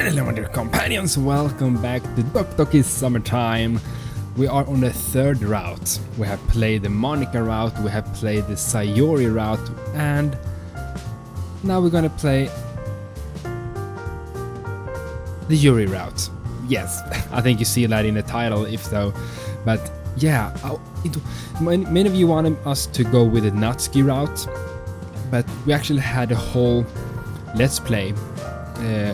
Hello, my dear companions, welcome back to Doki Doki Summertime. We are on the third route. We have played the Monica route, we have played the Sayori route, and now we're gonna play the Yuri route. Yes, I think you see that in the title, if so. But yeah, many of you wanted us to go with the Natsuki route, but we actually had a whole Let's Play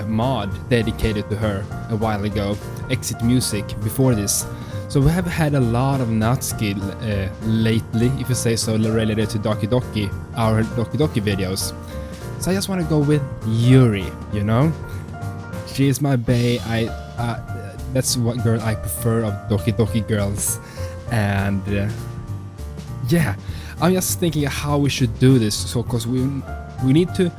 mod dedicated to her a while ago, Exit Music, before this. So we have had a lot of Natsuki lately, if you say so, related to Doki Doki, our Doki Doki videos. So I just want to go with Yuri, you know? She is my bae. That's what girl I prefer of Doki Doki girls. And yeah, I'm just thinking how we should do this. So, cause we need to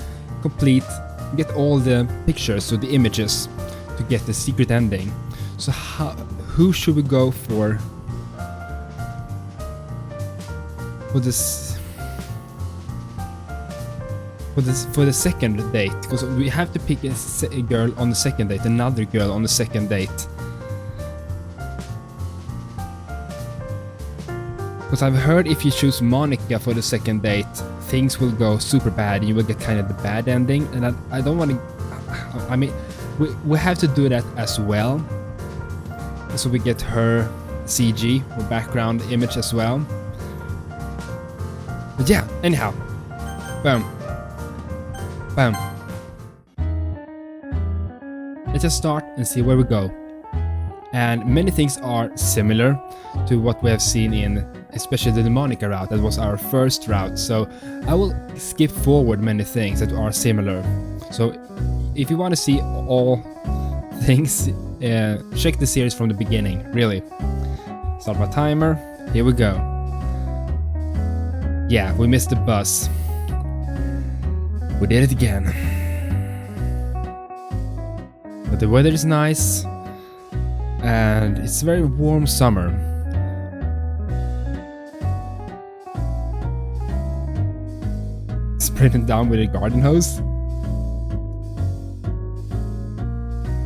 get all the pictures, so the images, to get the secret ending. So who should we go for this for the second date? Because we have to pick a girl on the second date, another girl on the second date. Because I've heard if you choose Monica for the second date, things will go super bad. You will get kind of the bad ending, and I don't want to. I mean, we have to do that as well, so we get her CG or background image as well. But yeah, anyhow, boom. Let's just start and see where we go. And many things are similar to what we have seen in, especially the Monica route. That was our first route, so I will skip forward many things that are similar. So if you want to see all things, check the series from the beginning, really. Start my timer, here we go. Yeah, we missed the bus. We did it again. But the weather is nice, and it's a very warm summer. Spraying down with a garden hose.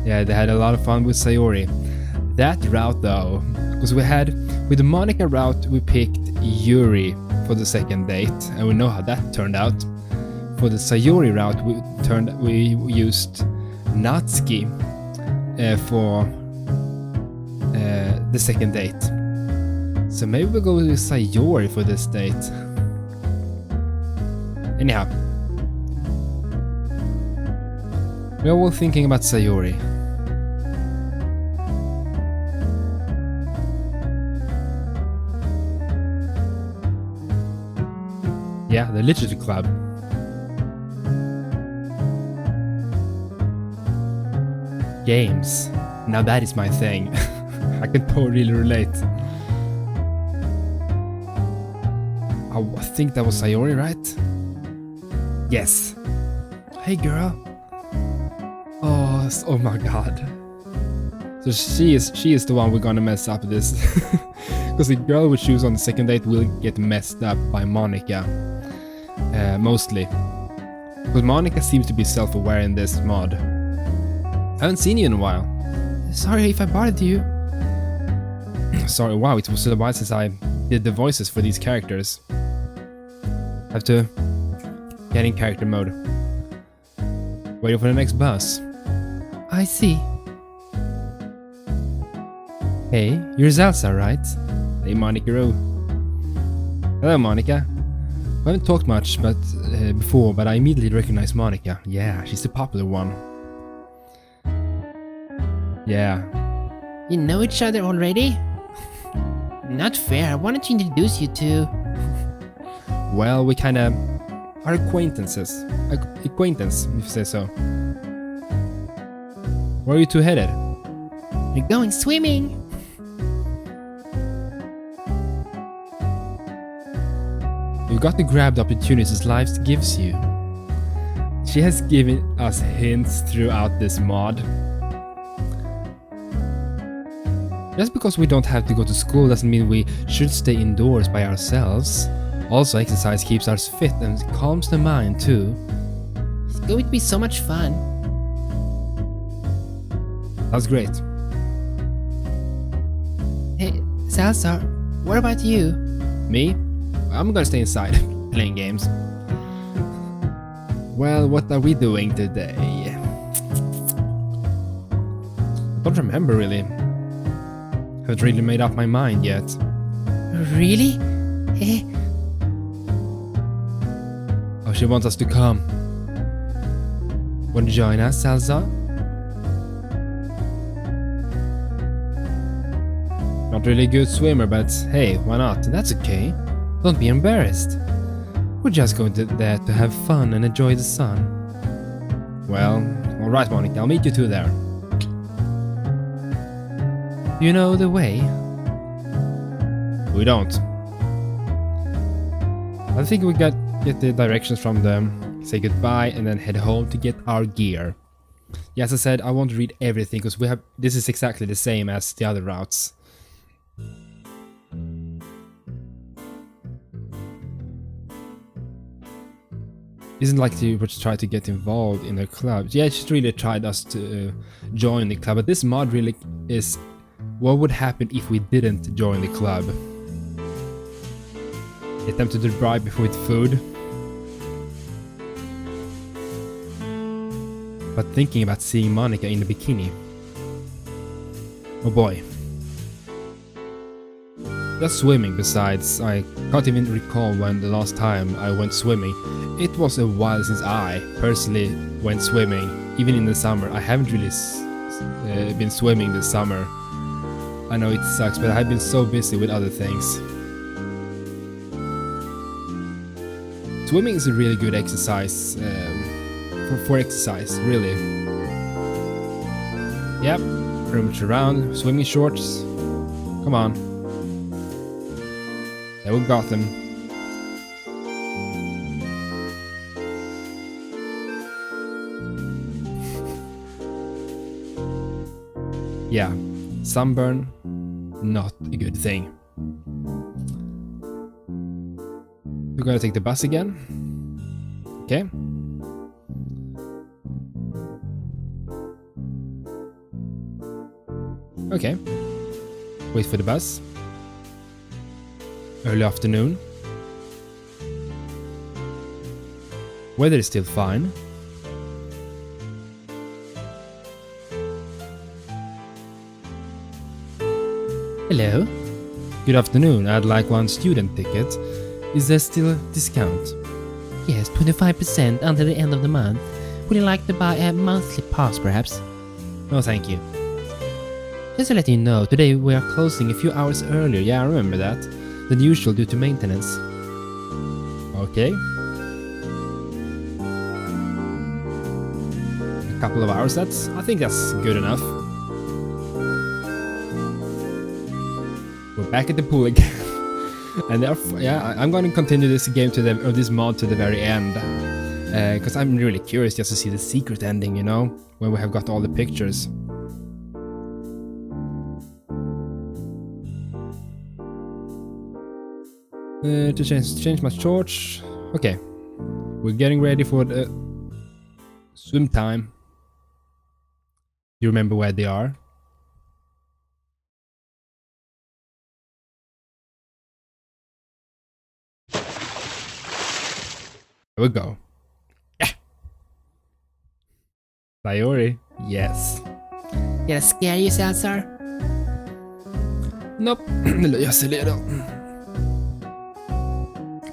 Yeah, they had a lot of fun with Sayori. That route though, because with the Monica route we picked Yuri for the second date, and we know how that turned out. For the Sayori route we used Natsuki for the second date. So maybe we'll go with Sayori for this date. Anyhow, we're all thinking about Sayori. Yeah, the literature club. Games. Now that is my thing. I can totally relate. I think that was Sayori, right? Yes. Hey girl. Oh my god. So she is the one we're gonna mess up this. Because the girl we choose on the second date will get messed up by Monica. Mostly. Because Monica seems to be self-aware in this mod. I haven't seen you in a while. Sorry if I bothered you. Sorry, wow, it was so a while since I did the voices for these characters. Have to get in character mode. Waiting for the next bus. I see. Hey, you're Zelsa, right? Hey, Monica. Hello, Monica. We haven't talked much before, but I immediately recognize Monica. Yeah, she's the popular one. Yeah. You know each other already? Not fair, I wanted to introduce you to... Well, we kinda are acquaintances. Acquaintance, if you say so. Where are you two headed? We're going swimming! You've got to grab the opportunities life gives you. She has given us hints throughout this mod. Just because we don't have to go to school doesn't mean we should stay indoors by ourselves. Also, exercise keeps us fit and calms the mind too. It's going to be so much fun. That's great. Hey, Salazar, what about you? Me? I'm gonna stay inside, playing games. Well, what are we doing today? I don't remember really. Haven't really made up my mind yet. Really? Eh, Oh, she wants us to come. Want to join us, Salsa? Not really a good swimmer, but hey, why not? That's okay. Don't be embarrassed. We're just going there to have fun and enjoy the sun. Well, alright Monica, I'll meet you two there. You know the way? We don't. I think we get the directions from them, say goodbye, and then head home to get our gear. Yeah, as I said, I won't read everything because this is exactly the same as the other routes. Isn't like she would try to get involved in a club. Yeah, she's really tried us to join the club, but this mod really is what would happen if we didn't join the club. Attempted to bribe with food. But thinking about seeing Monica in a bikini. Oh boy. Just swimming besides, I can't even recall when the last time I went swimming. It was a while since I personally went swimming, even in the summer. I haven't really been swimming this summer. I know it sucks, but I've been so busy with other things. Swimming is a really good exercise, for exercise, really. Yep, rummage around, swimming shorts. Come on. Yeah, we got them. Yeah, sunburn, not a good thing. We're gonna take the bus again. Okay. Okay. Wait for the bus. Early afternoon. Weather is still fine. hello? Good afternoon. I'd like one student ticket. Is there still a discount? Yes, 25% until the end of the month. Would you like to buy a monthly pass, perhaps? No, thank you. Just to let you know, Today we are closing a few hours earlier. Yeah, I remember that. Than usual due to maintenance. Okay. A couple of hours, I think that's good enough. We're back at the pool again. And therefore, yeah, I'm going to continue this game to this mod to the very end. Because I'm really curious just to see the secret ending, you know? When we have got all the pictures. To change my shorts. Okay. We're getting ready for the swim time. You remember where they are? Here we go. Yeah. Yuri. Yes. did I scare you, Salazar? Nope. Just a little.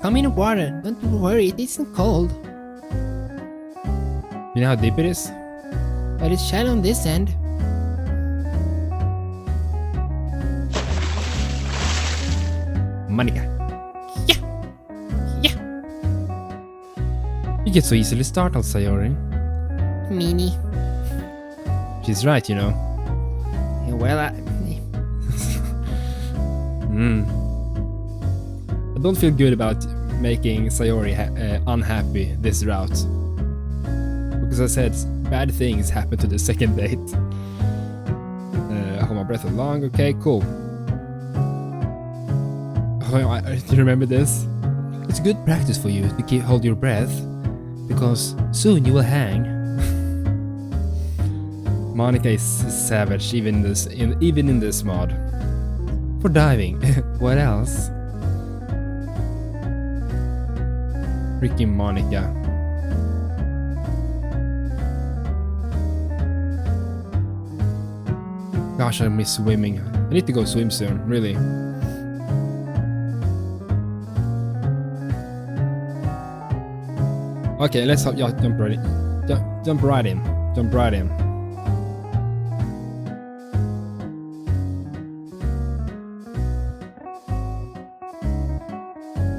Come in the water. Don't worry, it isn't cold. You know how deep it is? But it's shallow on this end. Monica. Yeah. Yeah. You get so easily startled, Sayori. Meanie. She's right, you know. Yeah, well, I don't feel good about making Sayori unhappy this route. Because I said bad things happen to the second date. Hold my breath long. Okay, cool. Oh, do you remember this? It's good practice for you to hold your breath. Because soon you will hang. Monica is savage even in this mod. For diving. What else? Freaking Monica. Gosh, I miss swimming. I need to go swim soon, really. Okay, let's jump right in. Jump right in. Jump right in.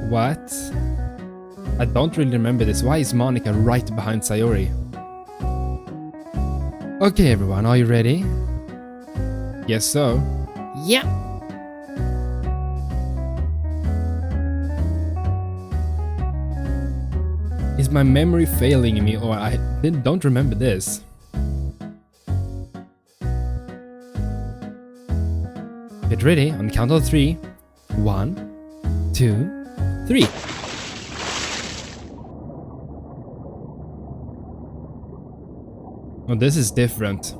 What? I don't really remember this. Why is Monica right behind Sayori? Okay, everyone, are you ready? Yes, so. Yeah. Is my memory failing me, or I don't remember this? Get ready on count of 3. 1, 2, 3. Oh, this is different.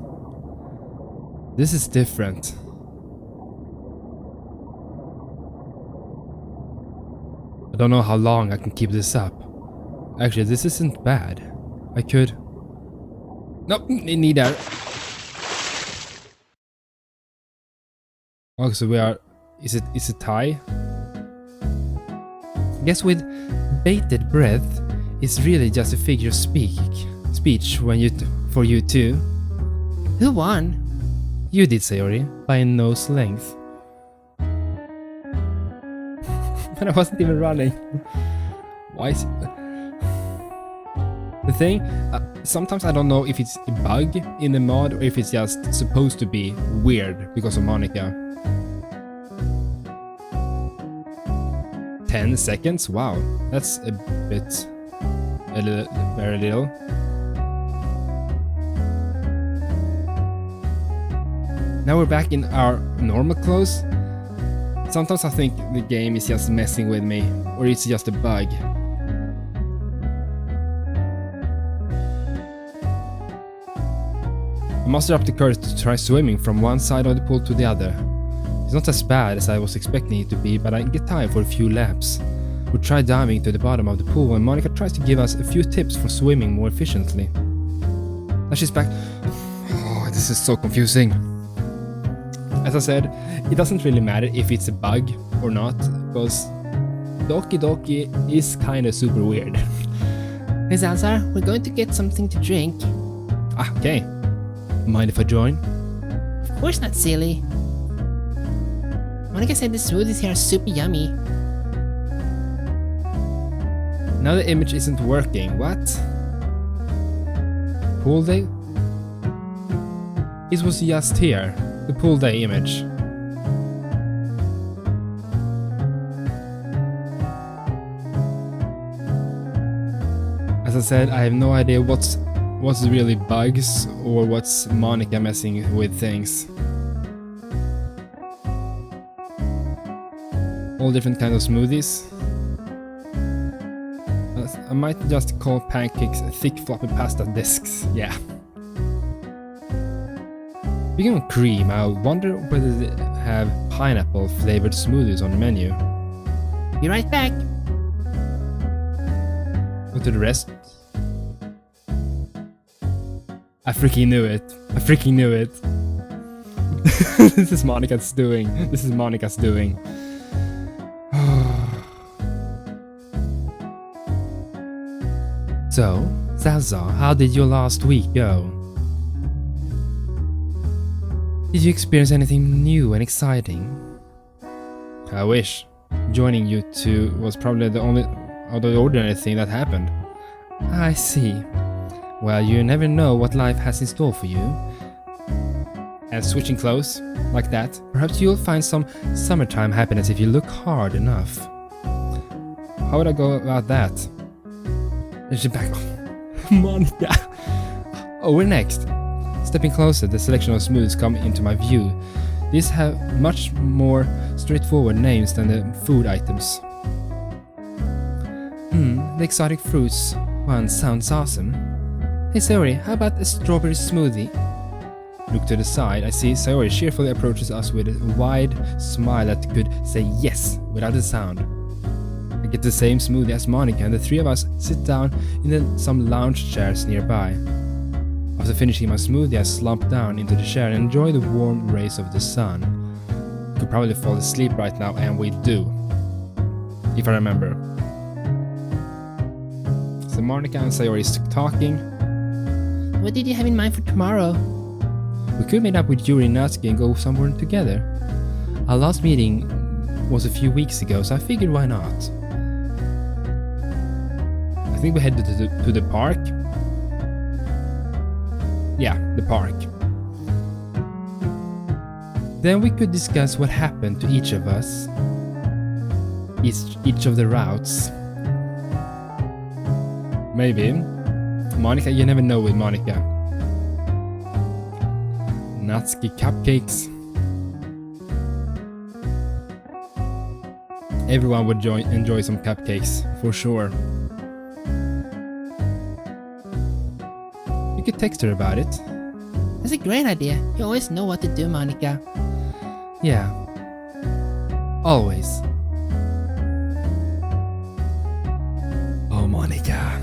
This is different. I don't know how long I can keep this up. Actually, this isn't bad. I could... Nope, neither. Oh, so we are... Is it tie? I guess with bated breath, it's really just a figure of speech when for you too. Who won? You did, Sayori, by a nose length. But I wasn't even running. Why is it... The thing, sometimes I don't know if it's a bug in the mod or if it's just supposed to be weird because of Monica. 10 seconds? Wow, that's a bit... very little. Now we're back in our normal clothes. Sometimes I think the game is just messing with me, or it's just a bug. I mustered up the courage to try swimming from one side of the pool to the other. It's not as bad as I was expecting it to be, but I get tired for a few laps. We try diving to the bottom of the pool and Monica tries to give us a few tips for swimming more efficiently. Now she's back. Oh, this is so confusing. As I said, it doesn't really matter if it's a bug or not, because Doki Doki is kinda super weird. Hey Zalzar, we're going to get something to drink. Ah, okay. Mind if I join? Of course not, silly. Monica said the smoothies here are super yummy. Now the image isn't working. What? Pool day? It was just here. The pool day image. As I said, I have no idea what's really bugs or what's Monica messing with things. All different kinds of smoothies. I might just call pancakes thick floppy pasta discs. Yeah. Speaking of cream, I wonder whether they have pineapple flavored smoothies on the menu. Be right back. Go to the rest. I freaking knew it. I freaking knew it. This is Monica's doing. This is Monica's doing. So, Zaza, how did your last week go? Did you experience anything new and exciting? I wish. Joining you two was probably the only out of the ordinary thing that happened. I see. Well, you never know what life has in store for you. And switching clothes, like that, perhaps you'll find some summertime happiness if you look hard enough. How would I go about that? And she's back. Monica! Oh, we're next. Stepping closer, the selection of smoothies come into my view. These have much more straightforward names than the food items. The exotic fruits one sounds awesome. Hey Sayori, how about a strawberry smoothie? Look to the side, I see Sayori cheerfully approaches us with a wide smile that could say yes without a sound. I get the same smoothie as Monica and the three of us sit down in some lounge chairs nearby. After finishing my smoothie, I slump down into the chair and enjoy the warm rays of the sun. I could probably fall asleep right now, and we do. If I remember. So Monica and Sayori is talking. What did you have in mind for tomorrow? We could meet up with Yuri and Natsuki and go somewhere together. Our last meeting was a few weeks ago, so I figured why not. I think we headed to the park. Yeah, the park. Then we could discuss what happened to each of us. Each of the routes. Maybe. Monica, you never know with Monica. Natsuki cupcakes. Everyone would enjoy some cupcakes, for sure. You could text her about it. That's a great idea. You always know what to do, Monica. Yeah. Always. Oh, Monica.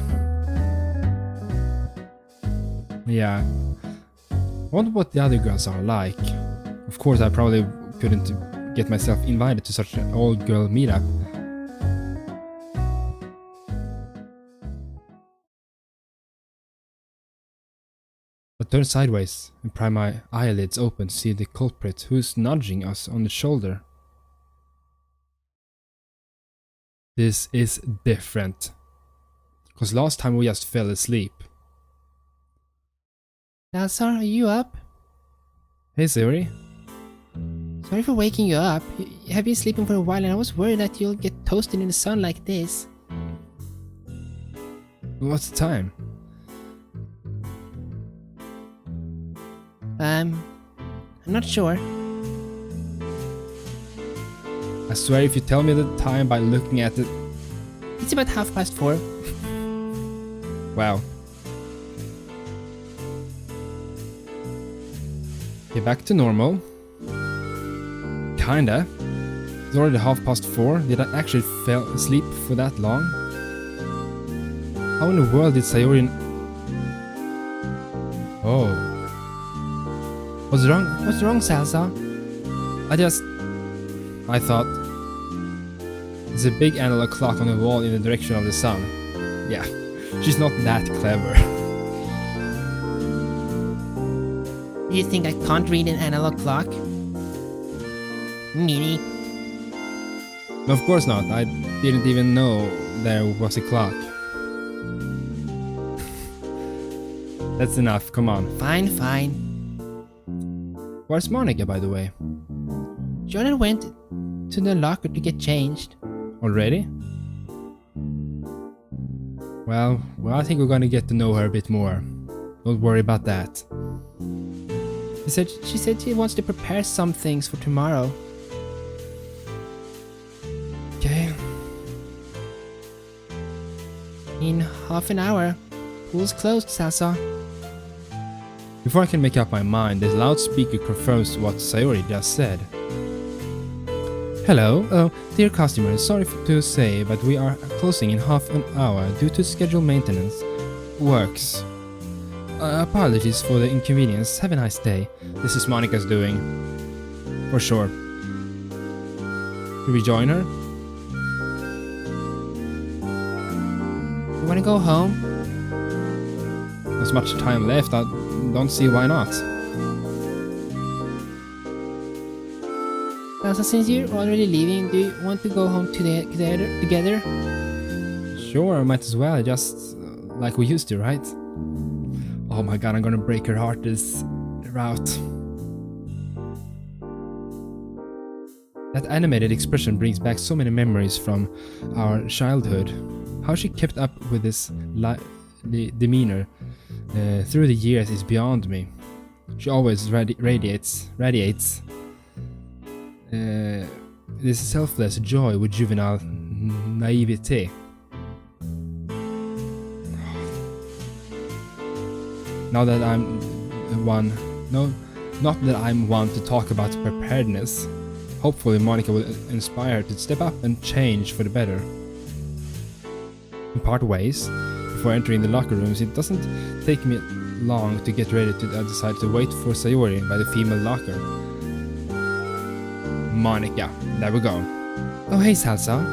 Yeah. I wonder what the other girls are like. Of course, I probably couldn't get myself invited to such an all-girl meetup. I turn sideways and pry my eyelids open to see the culprit who's nudging us on the shoulder. This is different. Cause last time we just fell asleep. Salazar, are you up? Hey Sayori. Sorry for waking you up. You have been sleeping for a while and I was worried that you'll get toasted in the sun like this. What's the time? I'm not sure. I swear if you tell me the time by looking at it... It's about 4:30. Wow. Okay, back to normal. Kinda. It's already 4:30. Did I actually fall asleep for that long? How in the world did Sayori... Oh. What's wrong? What's wrong, Salazar? I thought... There's a big analog clock on the wall in the direction of the sun. Yeah, she's not that clever. Do you think I can't read an analog clock? Meanie. No, of course not. I didn't even know there was a clock. That's enough, come on. Fine. Where's Monica, by the way? Jordan went to the locker to get changed. Already? Well, I think we're gonna get to know her a bit more. Don't worry about that. She said she wants to prepare some things for tomorrow. Okay. In half an hour. Pool's closed, Salsa. Before I can make up my mind, the loudspeaker confirms what Sayori just said. Hello, dear customers, sorry to say, but we are closing in half an hour due to scheduled maintenance works. Apologies for the inconvenience, have a nice day. This is Monica's doing. For sure. Should we join her? You wanna go home? There's much time left, I don't see why not. Salsa, since you're already leaving, do you want to go home together? Sure, might as well, just like we used to, right? Oh my god, I'm gonna break her heart this route. That animated expression brings back so many memories from our childhood. How she kept up with this demeanor through the years is beyond me. She always radiates this selfless joy with juvenile naivete. Now that I'm the one, Not that I'm one to talk about preparedness. Hopefully Monica will inspire her to step up and change for the better. We part ways. Before entering the locker rooms, it doesn't take me long to get ready to decide to wait for Sayori by the female locker. Monica, there we go. Oh hey Salsa.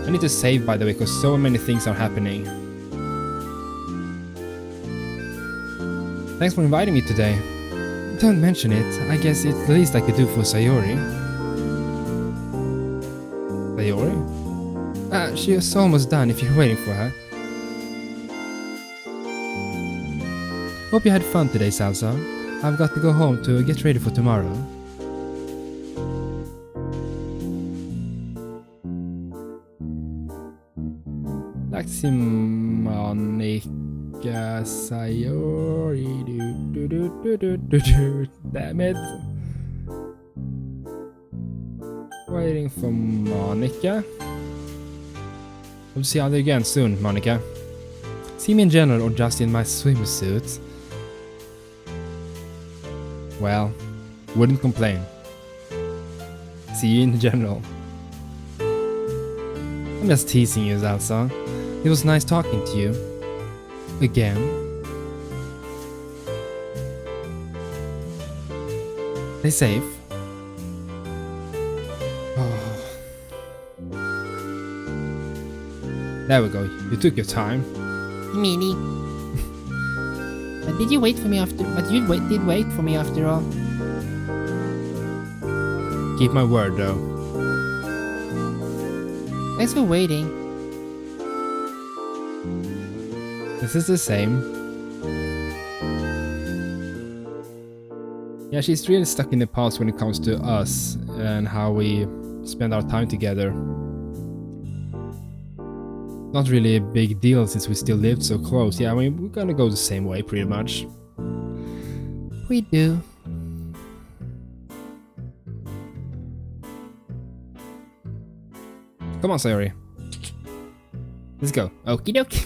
I need to save by the way, because so many things are happening. Thanks for inviting me today. Don't mention it, I guess it's the least I could do for Sayori. Sayori? She is almost done if you're waiting for her. Hope you had fun today, Salsa. I've got to go home to get ready for tomorrow. Taxi Monica Sayori. Damn it. Waiting for Monica. We'll see you again soon, Monica. See me in general or just in my swimsuit? Well, wouldn't complain. See you in general. I'm just teasing you, Salsa. It was nice talking to you. Again. Stay safe. Oh. There we go. You took your time. Meanie. But did you wait for me after? But you did wait for me after all. Keep my word, though. Thanks for waiting. This is the same. Yeah, she's really stuck in the past when it comes to us and how we spend our time together. Not really a big deal since we still lived so close. Yeah, I mean, we're gonna go the same way pretty much. We do. Come on, Sayori. Let's go. Okie dokie.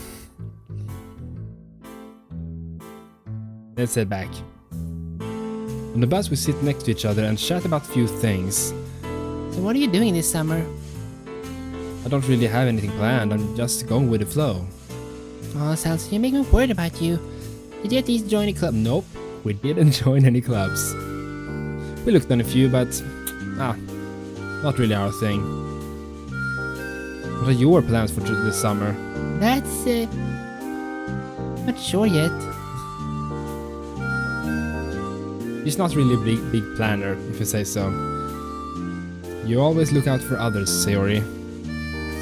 Let's head back. On the bus we sit next to each other and chat about a few things. So what are you doing this summer? I don't really have anything planned, I'm just going with the flow. Oh, Salsa, you make me worried about you. Did you at least join a club? Nope, we didn't join any clubs. We looked on a few, but not really our thing. What are your plans for this summer? That's not sure yet. She's not really a big planner, if you say so. You always look out for others, Sayori.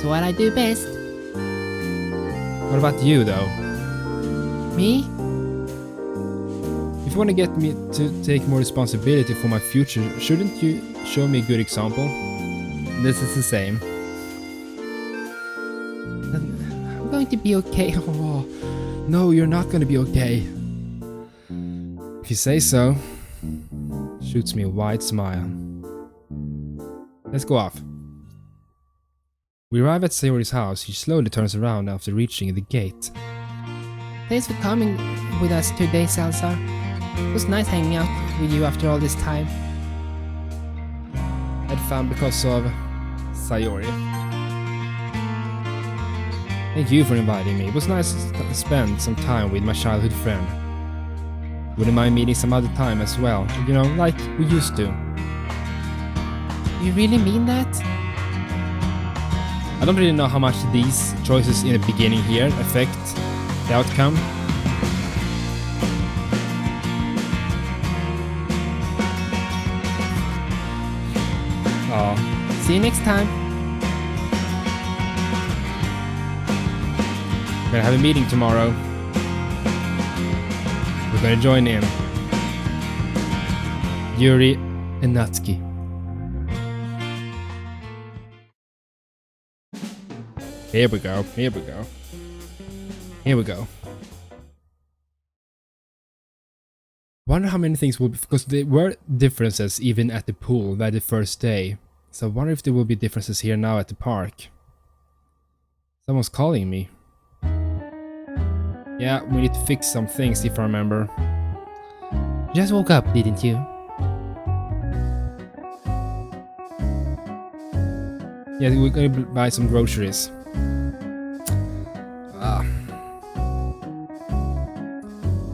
So what I do best. What about you, though? Me? If you want to get me to take more responsibility for my future, shouldn't you show me a good example? This is the same. I'm going to be okay. Oh, no, you're not going to be okay. If you say so. Shoots me a wide smile. Let's go off. We arrive at Sayori's house. She slowly turns around after reaching the gate. Thanks for coming with us today, Salsa. It was nice hanging out with you after all this time. I had fun because of Sayori. Thank you for inviting me. It was nice to spend some time with my childhood friend. Wouldn't mind meeting some other time as well, you know, like we used to. You really mean that? I don't really know how much these choices in the beginning here affect the outcome. Oh. See you next time. We're gonna have a meeting tomorrow. We're gonna join in. Yuri and Natsuki. Here we go, here we go. Here we go. Wonder how many things will be, because there were differences even at the pool that the first day. So I wonder if there will be differences here now at the park. Someone's calling me. Yeah, we need to fix some things if I remember. Just woke up, didn't you? Yeah, we're gonna buy some groceries.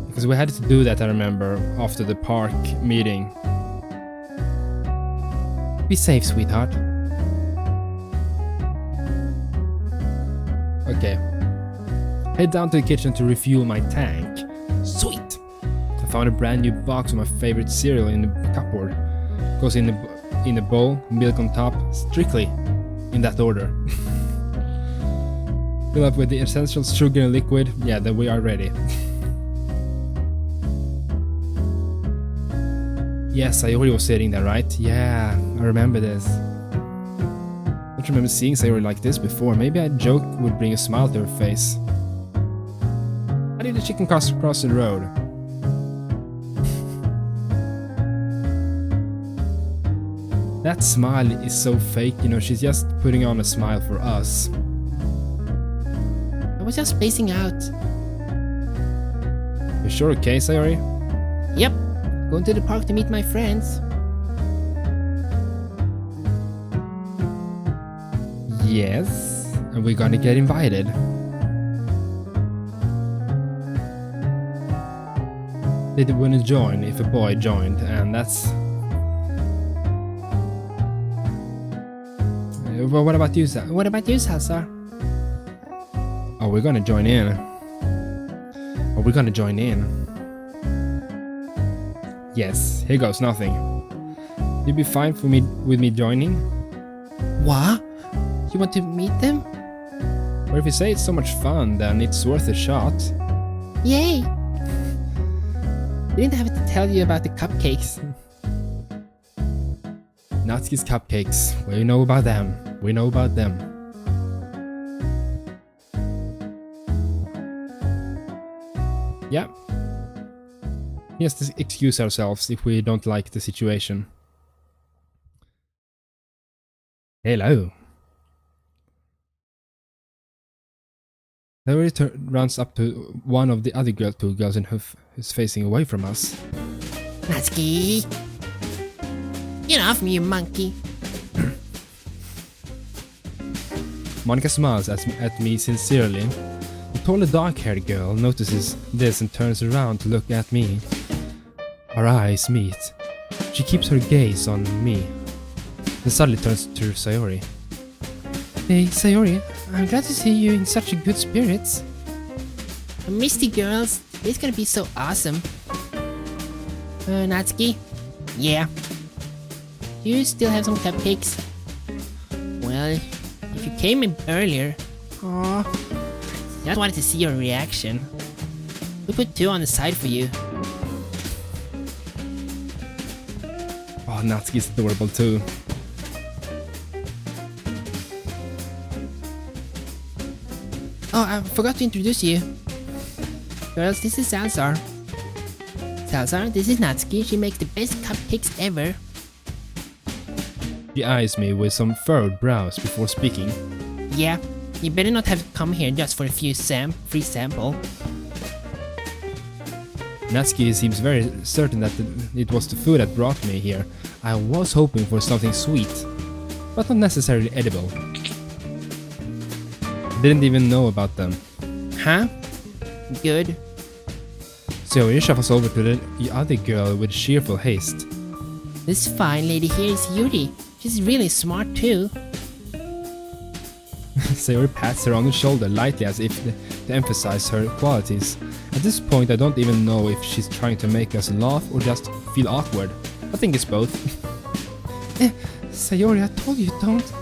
Because we had to do that, I remember, after the park meeting. Be safe, sweetheart. Okay. Head down to the kitchen to refuel my tank. Sweet! I found a brand new box of my favorite cereal in the cupboard. Goes in a bowl, milk on top, strictly in that order. Fill up with the essential sugar and liquid. Yeah, then we are ready. Yes, Sayori was sitting there, right? Yeah, I remember this. I don't remember seeing Sayori like this before. Maybe a joke would bring a smile to her face. How did the chicken cross the road? That smile is so fake, you know, she's just putting on a smile for us. I was just spacing out. You sure okay, Sayori? Yep. Going to the park to meet my friends. Yes, and we're gonna get invited. They wouldn't join if a boy joined, and that's... Well, what about you, What about you, Salsa? Oh, we're gonna join in. Oh, we're gonna join in. Yes, here goes nothing. You'd be fine with me joining? What? You want to meet them? Or if you say it's so much fun, then it's worth a shot. Yay! Didn't have to tell you about the cupcakes. Natsuki's cupcakes. We know about them. We know about them. Yeah. We have to excuse ourselves if we don't like the situation. Hello. Sayori runs up to one of the other two girls and who's facing away from us. Natsuki! Get off me, you monkey! Monica smiles at me sincerely. The taller dark-haired girl notices this and turns around to look at me. Our eyes meet. She keeps her gaze on me, then suddenly turns to Sayori. Hey, Sayori, I'm glad to see you in such good spirits. Misty girls, this is gonna be so awesome. Natsuki? Yeah. Do you still have some cupcakes? Well, if you came in earlier... Aww. I just wanted to see your reaction. We put 2 on the side for you. Oh, Natsuki's adorable too. Oh, I forgot to introduce you. Girls, this is Salsar. Salsar, this is Natsuki. She makes the best cupcakes ever. She eyes me with some furrowed brows before speaking. Yeah, you better not have come here just for a few free sample. Natsuki seems very certain that it was the food that brought me here. I was hoping for something sweet, but not necessarily edible. Didn't even know about them. Huh? Good. Sayori shuffles over to the other girl with cheerful haste. This fine lady here is Yuri. She's really smart too. Sayori pats her on the shoulder lightly as if to emphasize her qualities. At this point I don't even know if she's trying to make us laugh or just feel awkward. I think it's both. Sayori, I told you don't.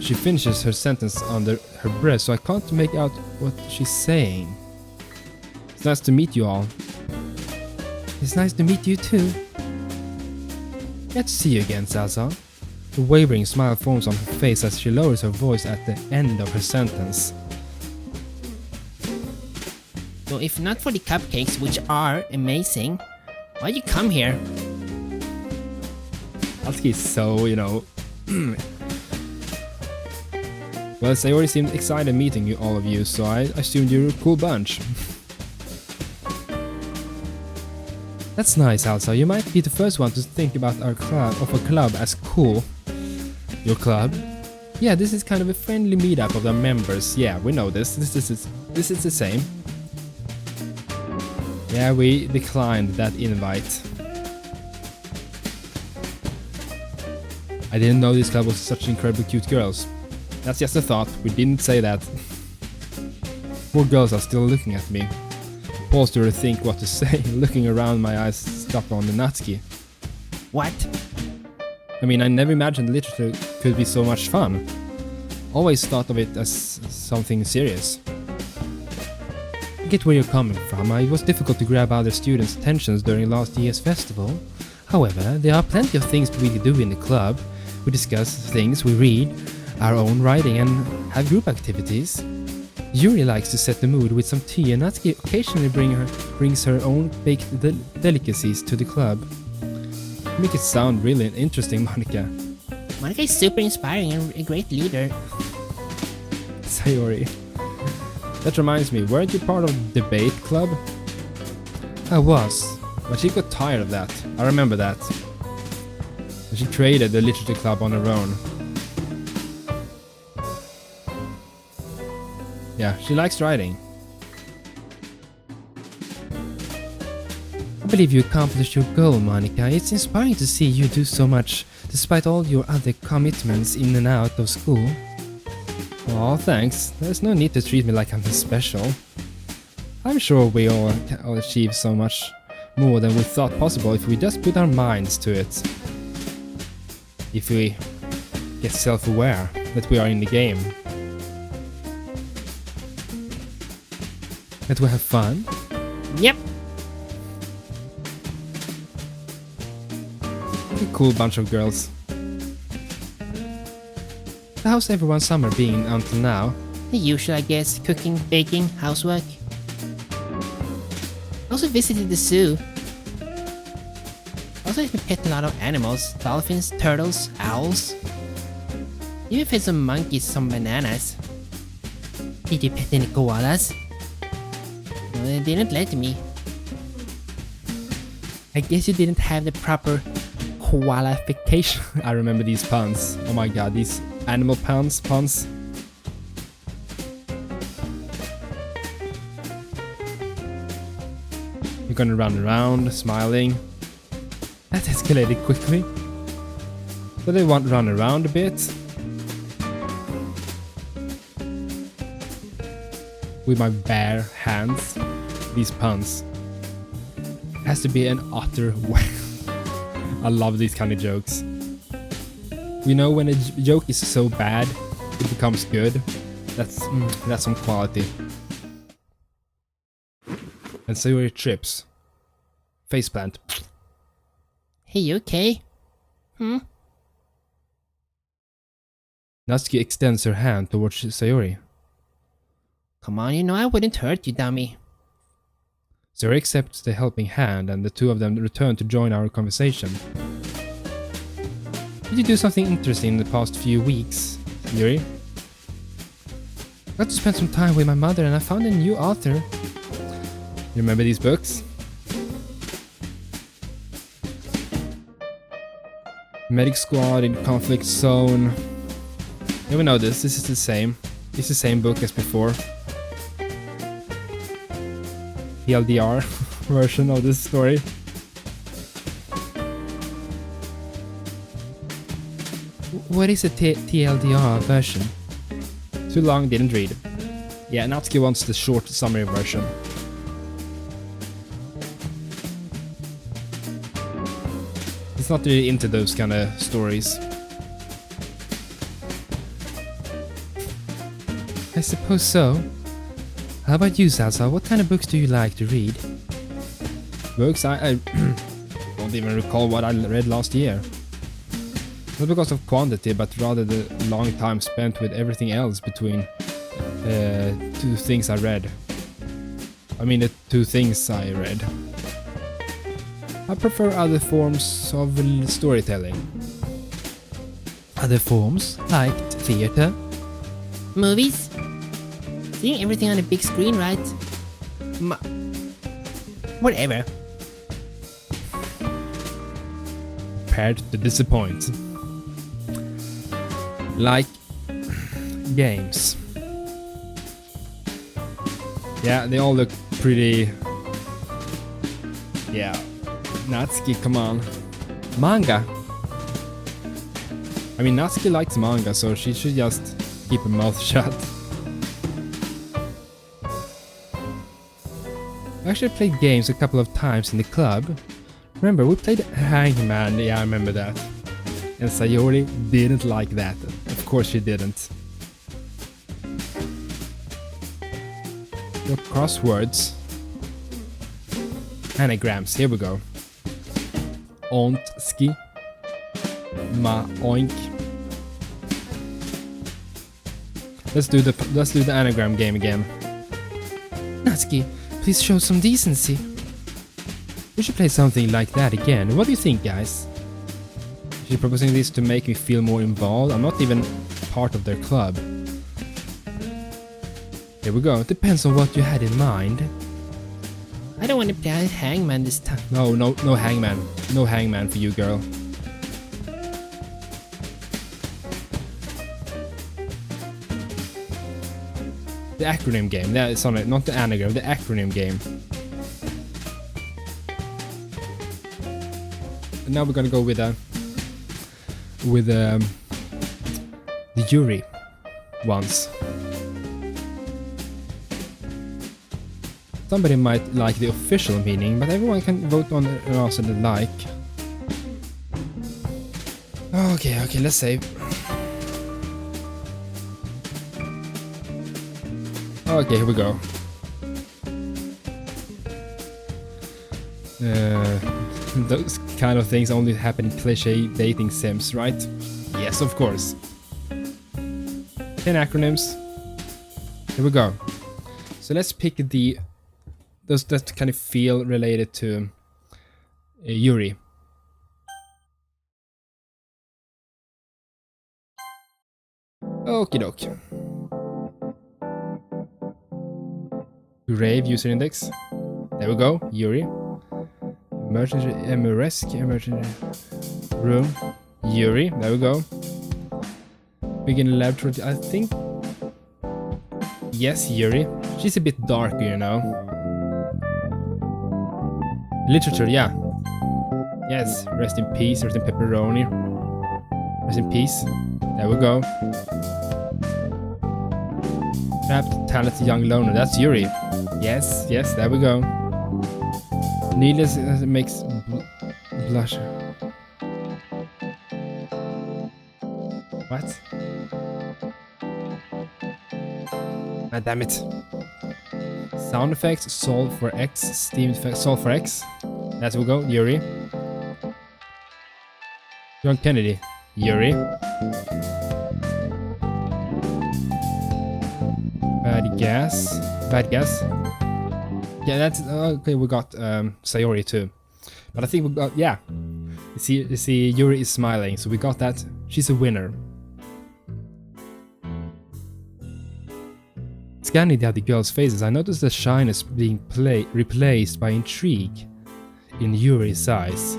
She finishes her sentence under her breath, so I can't make out what she's saying. It's nice to meet you all. It's nice to meet you too. Let's see you again, Salsa. A wavering smile forms on her face as she lowers her voice at the end of her sentence. So if not for the cupcakes, which are amazing, why'd you come here? Natsuki is so, you know... Well, Sayori seemed excited meeting you, all of you, so I assumed you're a cool bunch. That's nice, Elsa. You might be the first one to think about our club as cool. Your club? Yeah, this is kind of a friendly meetup of the members. Yeah, we know this. This is the same. Yeah, we declined that invite. I didn't know this club was such incredibly cute girls. That's just a thought. We didn't say that. Poor girls are still looking at me. Paused to rethink what to say. Looking around, my eyes stopped on the Natsuki. What? I mean, I never imagined literature could be so much fun. Always thought of it as something serious. I get where you're coming from. It was difficult to grab other students' attentions during last year's festival. However, there are plenty of things we can do in the club. We discuss things, we read, our own writing, and have group activities. Yuri likes to set the mood with some tea, and Natsuki occasionally brings her own baked delicacies to the club. You make it sound really interesting, Monica. Monica is super inspiring and a great leader. Sayori. That reminds me, weren't you part of the debate club? I was, but she got tired of that. I remember that. And she created the literature club on her own. Yeah, she likes writing. I believe you accomplished your goal, Monica. It's inspiring to see you do so much despite all your other commitments in and out of school. Aw, thanks. There's no need to treat me like I'm special. I'm sure we all can achieve so much more than we thought possible if we just put our minds to it. If we get self-aware that we are in the game. That we have fun. Yep. A cool bunch of girls. How's everyone's summer been until now? The usual, I guess. Cooking, baking, housework. I also visited the zoo. Also, I've been petting a lot of animals. Dolphins, turtles, owls. Even fed some monkeys some bananas. Did you pet any koalas? No, they didn't let me. I guess you didn't have the proper qualification. I remember these puns. Oh my god, these animal puns. You're gonna run around, smiling. That escalated quickly. So they want to run around a bit. With my bare hands. These puns. Has to be an utter I love these kind of jokes. You know, when a joke is so bad, it becomes good. That's some quality. And so your trips. Faceplant. Hey, you okay? Natsuki extends her hand towards Sayori. Come on, you know I wouldn't hurt you, dummy. Sayori accepts the helping hand and the two of them return to join our conversation. Did you do something interesting in the past few weeks, Yuri? I got to spend some time with my mother and I found a new author. You remember these books? Medic Squad in Conflict Zone. Yeah, we know this. This is the same. It's the same book as before. TLDR version of this story. What is a TLDR version? Too long, didn't read. Yeah, Natsuki wants the short summary version. He's not really into those kind of stories. I suppose so. How about you, Salsa? What kind of books do you like to read? Books? I don't even recall what I read last year. Not because of quantity, but rather the long time spent with everything else between two things I read. I mean the two things I read. I prefer other forms of storytelling. Other forms? Like theater? Movies? Seeing everything on a big screen, right? Whatever. prepared to disappoint. Like games. Yeah, they all look pretty. Yeah, Natsuki, come on. Manga. I mean, Natsuki likes manga, so she should just keep her mouth shut. I actually played games a couple of times in the club. Remember, we played Hangman, yeah, I remember that. And Sayori didn't like that. Of course she didn't. Your crosswords. Anagrams, here we go. Ontski. Ma oink. Let's do the anagram game again. Natsuki, please show some decency. We should play something like that again. What do you think, guys? She's proposing this to make me feel more involved. I'm not even part of their club. Here we go. Depends on what you had in mind. I don't want to play Hangman this time. No Hangman. No Hangman for you, girl. The acronym game. That is on it, not the anagram. The acronym game. And now we're gonna go with the Yuri ones. Somebody might like the official meaning, but everyone can vote on it also they like. Okay, let's save. Okay, here we go. Those kind of things only happen in cliché dating sims, right? Yes, of course. 10 acronyms. Here we go. So let's pick those that kind of feel related to Yuri. Okie doke. Grave user index. There we go, Yuri. Emergency rescue, emergency room. Yuri, there we go. Begin laboratory, I think. Yes, Yuri. She's a bit darker, you know. Literature, yeah. Yes, rest in peace, rest in pepperoni. Rest in peace. There we go. Trapped, talented young loner. That's Yuri. Yes, there we go. Needless makes blush. What? Ah, damn it. Sound effects, solve for X, Steam effects, solve for X. There we go, Yuri. John Kennedy, Yuri. Bad gas. Yeah, that's okay. We got Sayori too, but I think we got You see, Yuri is smiling, so we got that. She's a winner. Scanning the other girls' faces, I noticed the shyness being replaced by intrigue in Yuri's eyes.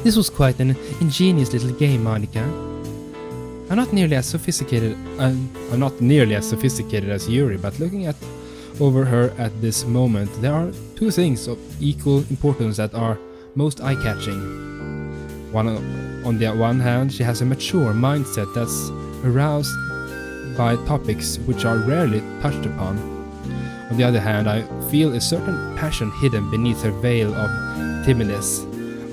This was quite an ingenious little game, Monica. I'm not nearly as sophisticated as Yuri, but looking over her at this moment, there are two things of equal importance that are most eye-catching. On the one hand, she has a mature mindset that's aroused by topics which are rarely touched upon. On the other hand, I feel a certain passion hidden beneath her veil of timidness.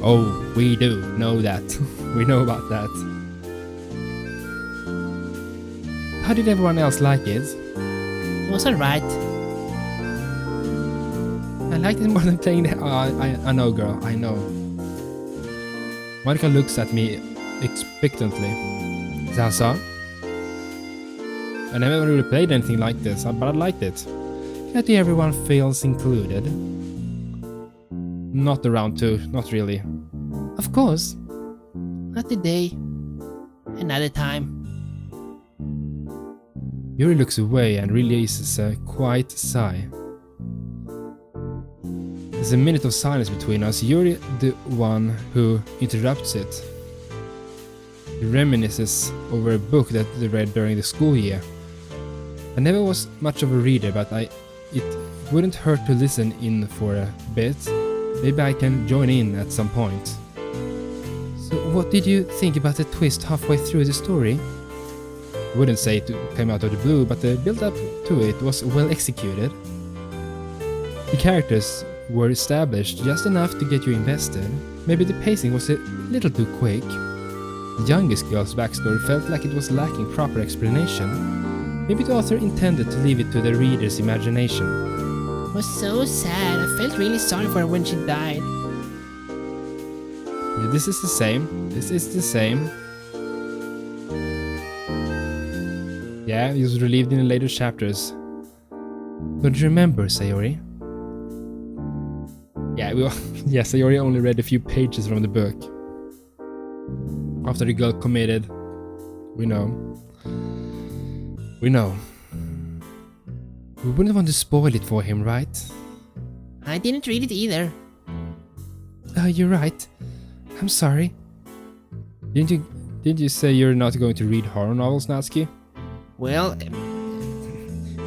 Oh, we do know that. We know about that. How did everyone else like it? It was alright. I liked it more than playing the... I know, girl, I know. Monica looks at me expectantly. Zaza? I never really played anything like this, but I liked it. Yet everyone feels included. Not around two, not really. Of course. Not today. Another time. Yuri looks away and releases a quiet sigh. The There's a minute of silence between us, Yuri the one who interrupts it. He reminisces over a book that they read during the school year. I never was much of a reader, but it wouldn't hurt to listen in for a bit. Maybe I can join in at some point. So what did you think about the twist halfway through the story? I wouldn't say it came out of the blue, but the build-up to it was well executed. The characters were established just enough to get you invested. Maybe the pacing was a little too quick. The youngest girl's backstory felt like it was lacking proper explanation. Maybe the author intended to leave it to the reader's imagination. It was so sad. I felt really sorry for her when she died. Yeah, this is the same. This is the same. Yeah, he was relieved in the later chapters. Don't you remember, Sayori? Yeah, yeah, Sayori only read a few pages from the book. After the girl committed. We know. We know. We wouldn't want to spoil it for him, right? I didn't read it either. You're right. I'm sorry. Didn't you say you're not going to read horror novels, Natsuki? Well,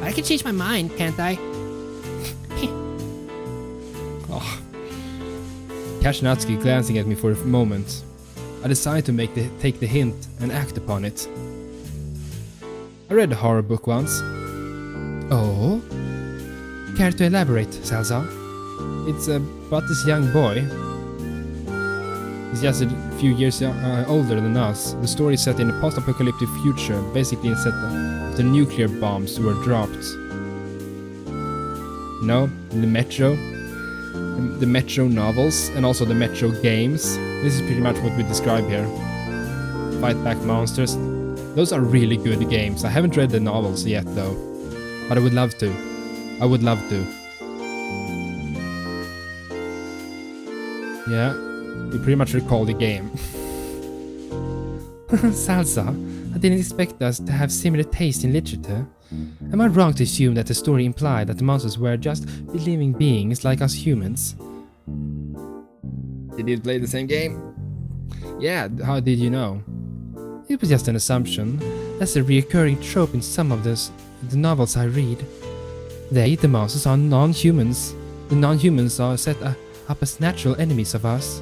I can change my mind, can't I? Oh. Catch Natsuki glancing at me for a moment. I decided to take the hint and act upon it. I read a horror book once. Oh? Care to elaborate, Salsa? It's about this young boy. He's just a few years older than us. The story is set in a post-apocalyptic future, basically set after nuclear bombs were dropped. You know, in the Metro novels, and also the Metro games. This is pretty much what we describe here. Fight back monsters. Those are really good games. I haven't read the novels yet though, but I would love to. I would love to. Yeah, you pretty much recall the game. Salsa, I didn't expect us to have similar taste in literature. Am I wrong to assume that the story implied that the monsters were just living beings like us humans? Did you play the same game? Yeah, how did you know? It was just an assumption. That's a recurring trope in some of the novels I read. The monsters are non-humans. The non-humans are set up as natural enemies of us.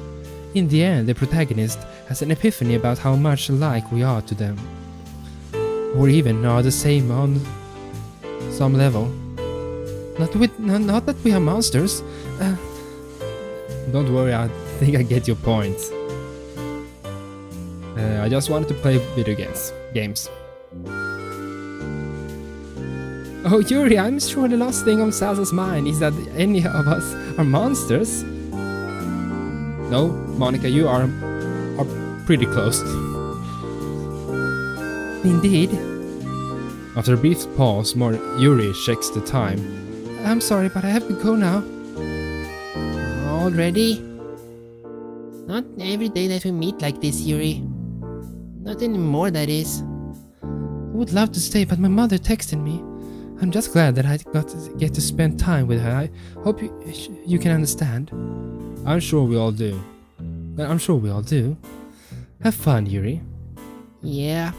In the end, the protagonist has an epiphany about how much alike we are to them. Or even are the same on some level. Not that we are monsters. Don't worry, I think I get your point. I just wanted to play video games. Oh, Yuri, I'm sure the last thing on Salsa's mind is that any of us are monsters. No, Monica, you are pretty close. Indeed. After a brief pause, Yuri checks the time. I'm sorry, but I have to go now. Already? Not every day that we meet like this, Yuri. Not anymore, that is. I would love to stay, but my mother texted me. I'm just glad that I get to spend time with her. I hope you can understand. I'm sure we all do. Have fun, Yuri. Yeah.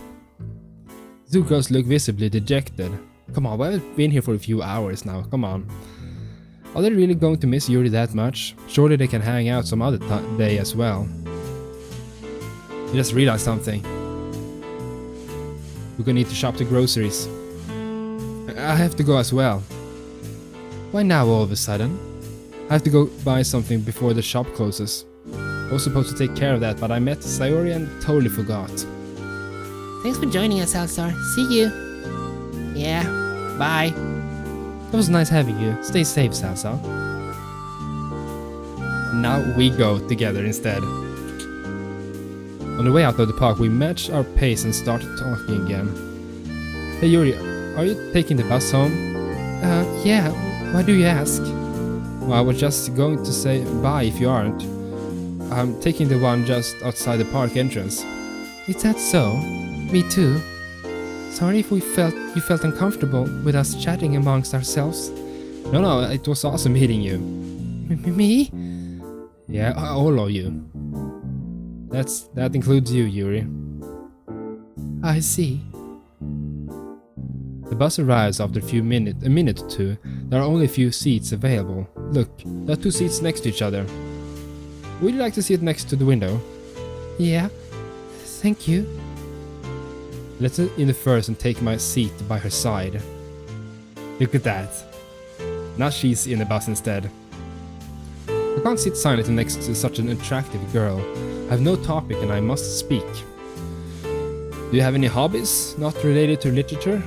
Two girls look visibly dejected. Come on, we've been here for a few hours now, come on. Are they really going to miss Yuri that much? Surely they can hang out some other day as well. I just realized something. We're gonna need to shop the groceries. I have to go as well. Why now all of a sudden? I have to go buy something before the shop closes. I was supposed to take care of that, but I met Sayori and totally forgot. Thanks for joining us, Alstar. See you. Yeah, bye. It was nice having you. Stay safe, Salsa. Now we go together instead. On the way out of the park, we match our pace and start talking again. Hey Yuri, are you taking the bus home? Yeah, why do you ask? Well, I was just going to say bye if you aren't. I'm taking the one just outside the park entrance. Is that so? Me too. Sorry if you felt uncomfortable with us chatting amongst ourselves. No, it was awesome meeting you. Me? Yeah, all of you. That includes you, Yuri. I see. The bus arrives after a minute or two. There are only a few seats available. Look, there are 2 seats next to each other. Would you like to sit next to the window? Yeah, thank you. Let's sit in the first and take my seat by her side. Look at that. Now she's in the bus instead. I can't sit silently next to such an attractive girl. I have no topic and I must speak. Do you have any hobbies not related to literature?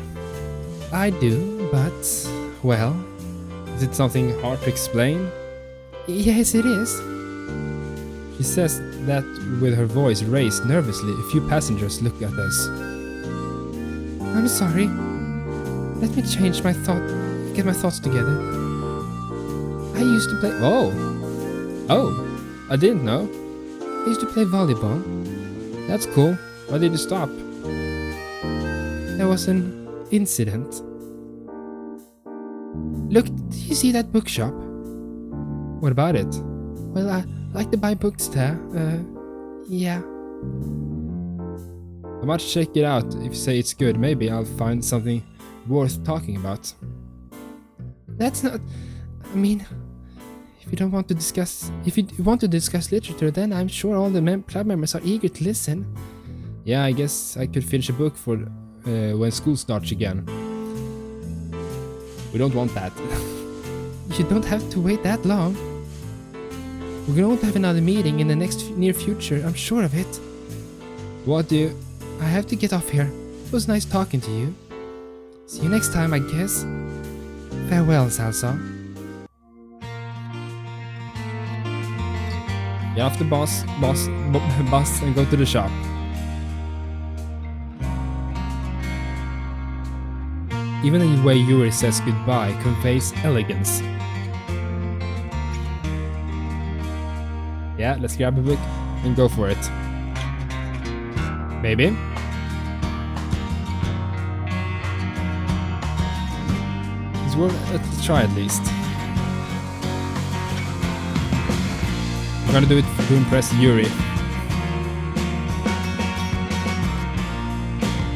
I do, but... well... Is it something hard to explain? Yes, it is. She says that with her voice raised nervously. A few passengers look at us. I'm sorry. Let me get my thoughts together. I used to play... Oh, I didn't know. I used to play volleyball. That's cool. Why did you stop? There was an incident. Look, do you see that bookshop? What about it? Well, I like to buy books there. Yeah. I might check it out. If you say it's good, maybe I'll find something worth talking about. That's not... I mean... If you want to discuss literature, then I'm sure all the club members are eager to listen. Yeah, I guess I could finish a book for when school starts again. We don't want that. You don't have to wait that long. We're going to have another meeting in the near future, I'm sure of it. What do you... I have to get off here. It was nice talking to you. See you next time, I guess. Farewell, Salsa. Get off the bus and go to the shop. Even the way Yuri says goodbye conveys elegance. Yeah, let's grab a book and go for it. Maybe. It's worth a try at least. I'm gonna do it to impress Yuri.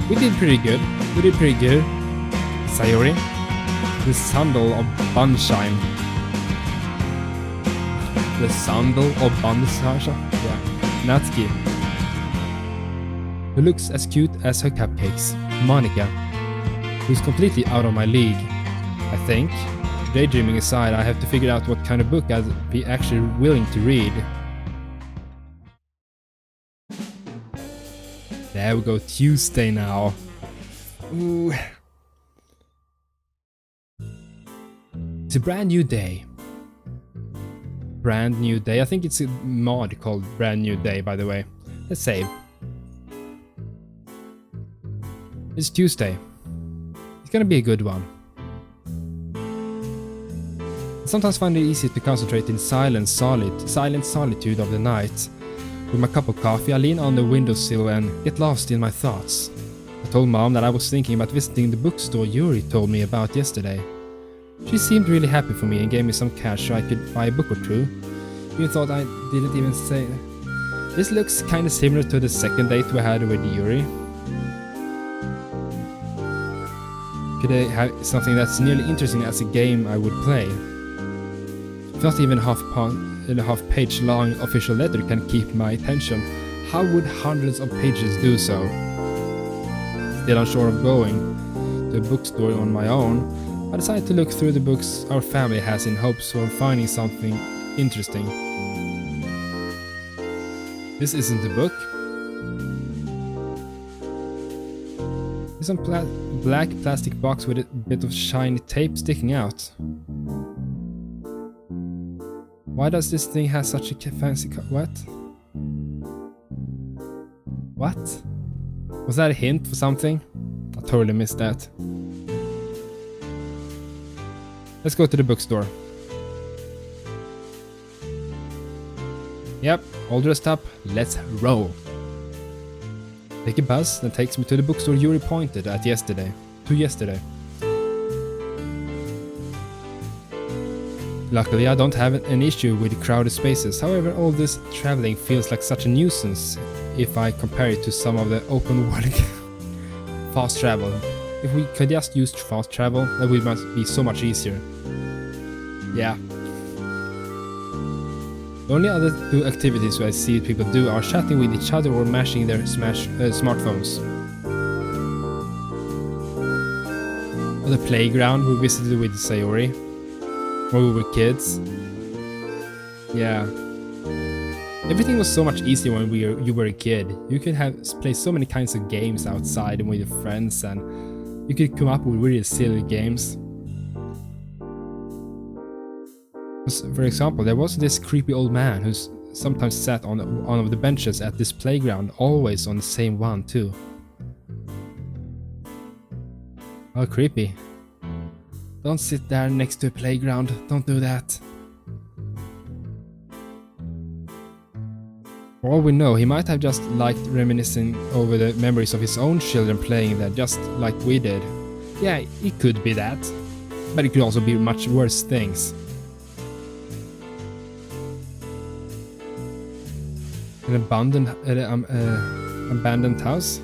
We did pretty good. Sayori. The sandal of Bunshine. The sandal of Bunshine? Yeah. Natsuki. Who looks as cute as her cupcakes. Monica. Who's completely out of my league. I think. Daydreaming aside, I have to figure out what kind of book I'd be actually willing to read. There we go, Tuesday now. Ooh. It's a brand new day. Brand new day. I think it's a mod called Brand New Day, by the way. Let's save. It's Tuesday. It's gonna be a good one. I sometimes find it easy to concentrate in silent solitude of the night. With my cup of coffee, I lean on the windowsill and get lost in my thoughts. I told Mom that I was thinking about visiting the bookstore Yuri told me about yesterday. She seemed really happy for me and gave me some cash so I could buy a book or two. You thought I didn't even say... This looks kinda similar to the second date we had with Yuri. Could I have something that's nearly interesting as a game I would play? If not even a half-page long official letter can keep my attention, how would hundreds of pages do so? Still unsure of going to a bookstore on my own, I decided to look through the books our family has in hopes of finding something interesting. This isn't a book. It's a black plastic box with a bit of shiny tape sticking out. Why does this thing have such a fancy what? What? Was that a hint for something? I totally missed that. Let's go to the bookstore. Yep, all dressed up, let's roll. Take a bus that takes me to the bookstore Yuri pointed at yesterday. Luckily, I don't have an issue with crowded spaces. However, all this traveling feels like such a nuisance if I compare it to some of the open world fast travel. If we could just use fast travel, that would be so much easier. Yeah. The only other two activities I see people do are chatting with each other or mashing their smartphones. On the playground we visited with Sayori when we were kids. Yeah. Everything was so much easier when you were a kid. You could play so many kinds of games outside and with your friends, and you could come up with really silly games. For example, there was this creepy old man who sometimes sat on one of the benches at this playground, always on the same one too. Oh, creepy. Don't sit there next to a playground, don't do that. For all we know, he might have just liked reminiscing over the memories of his own children playing there, just like we did. Yeah, it could be that, but it could also be much worse things. An abandoned house?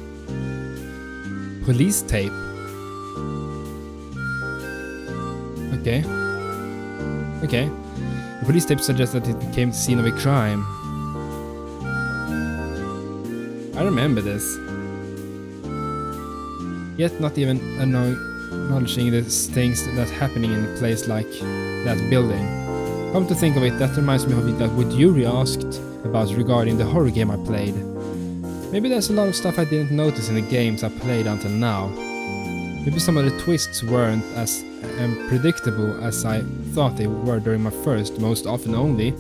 Police tape? Okay. Okay. The police tape suggests that it became the scene of a crime. I remember this. Yet not even acknowledging the things that's happening in a place like that building. Come to think of it, that reminds me of that what Yuri asked about regarding the horror game I played. Maybe there's a lot of stuff I didn't notice in the games I played until now. Maybe some of the twists weren't as unpredictable as I thought they were during my first, most often only,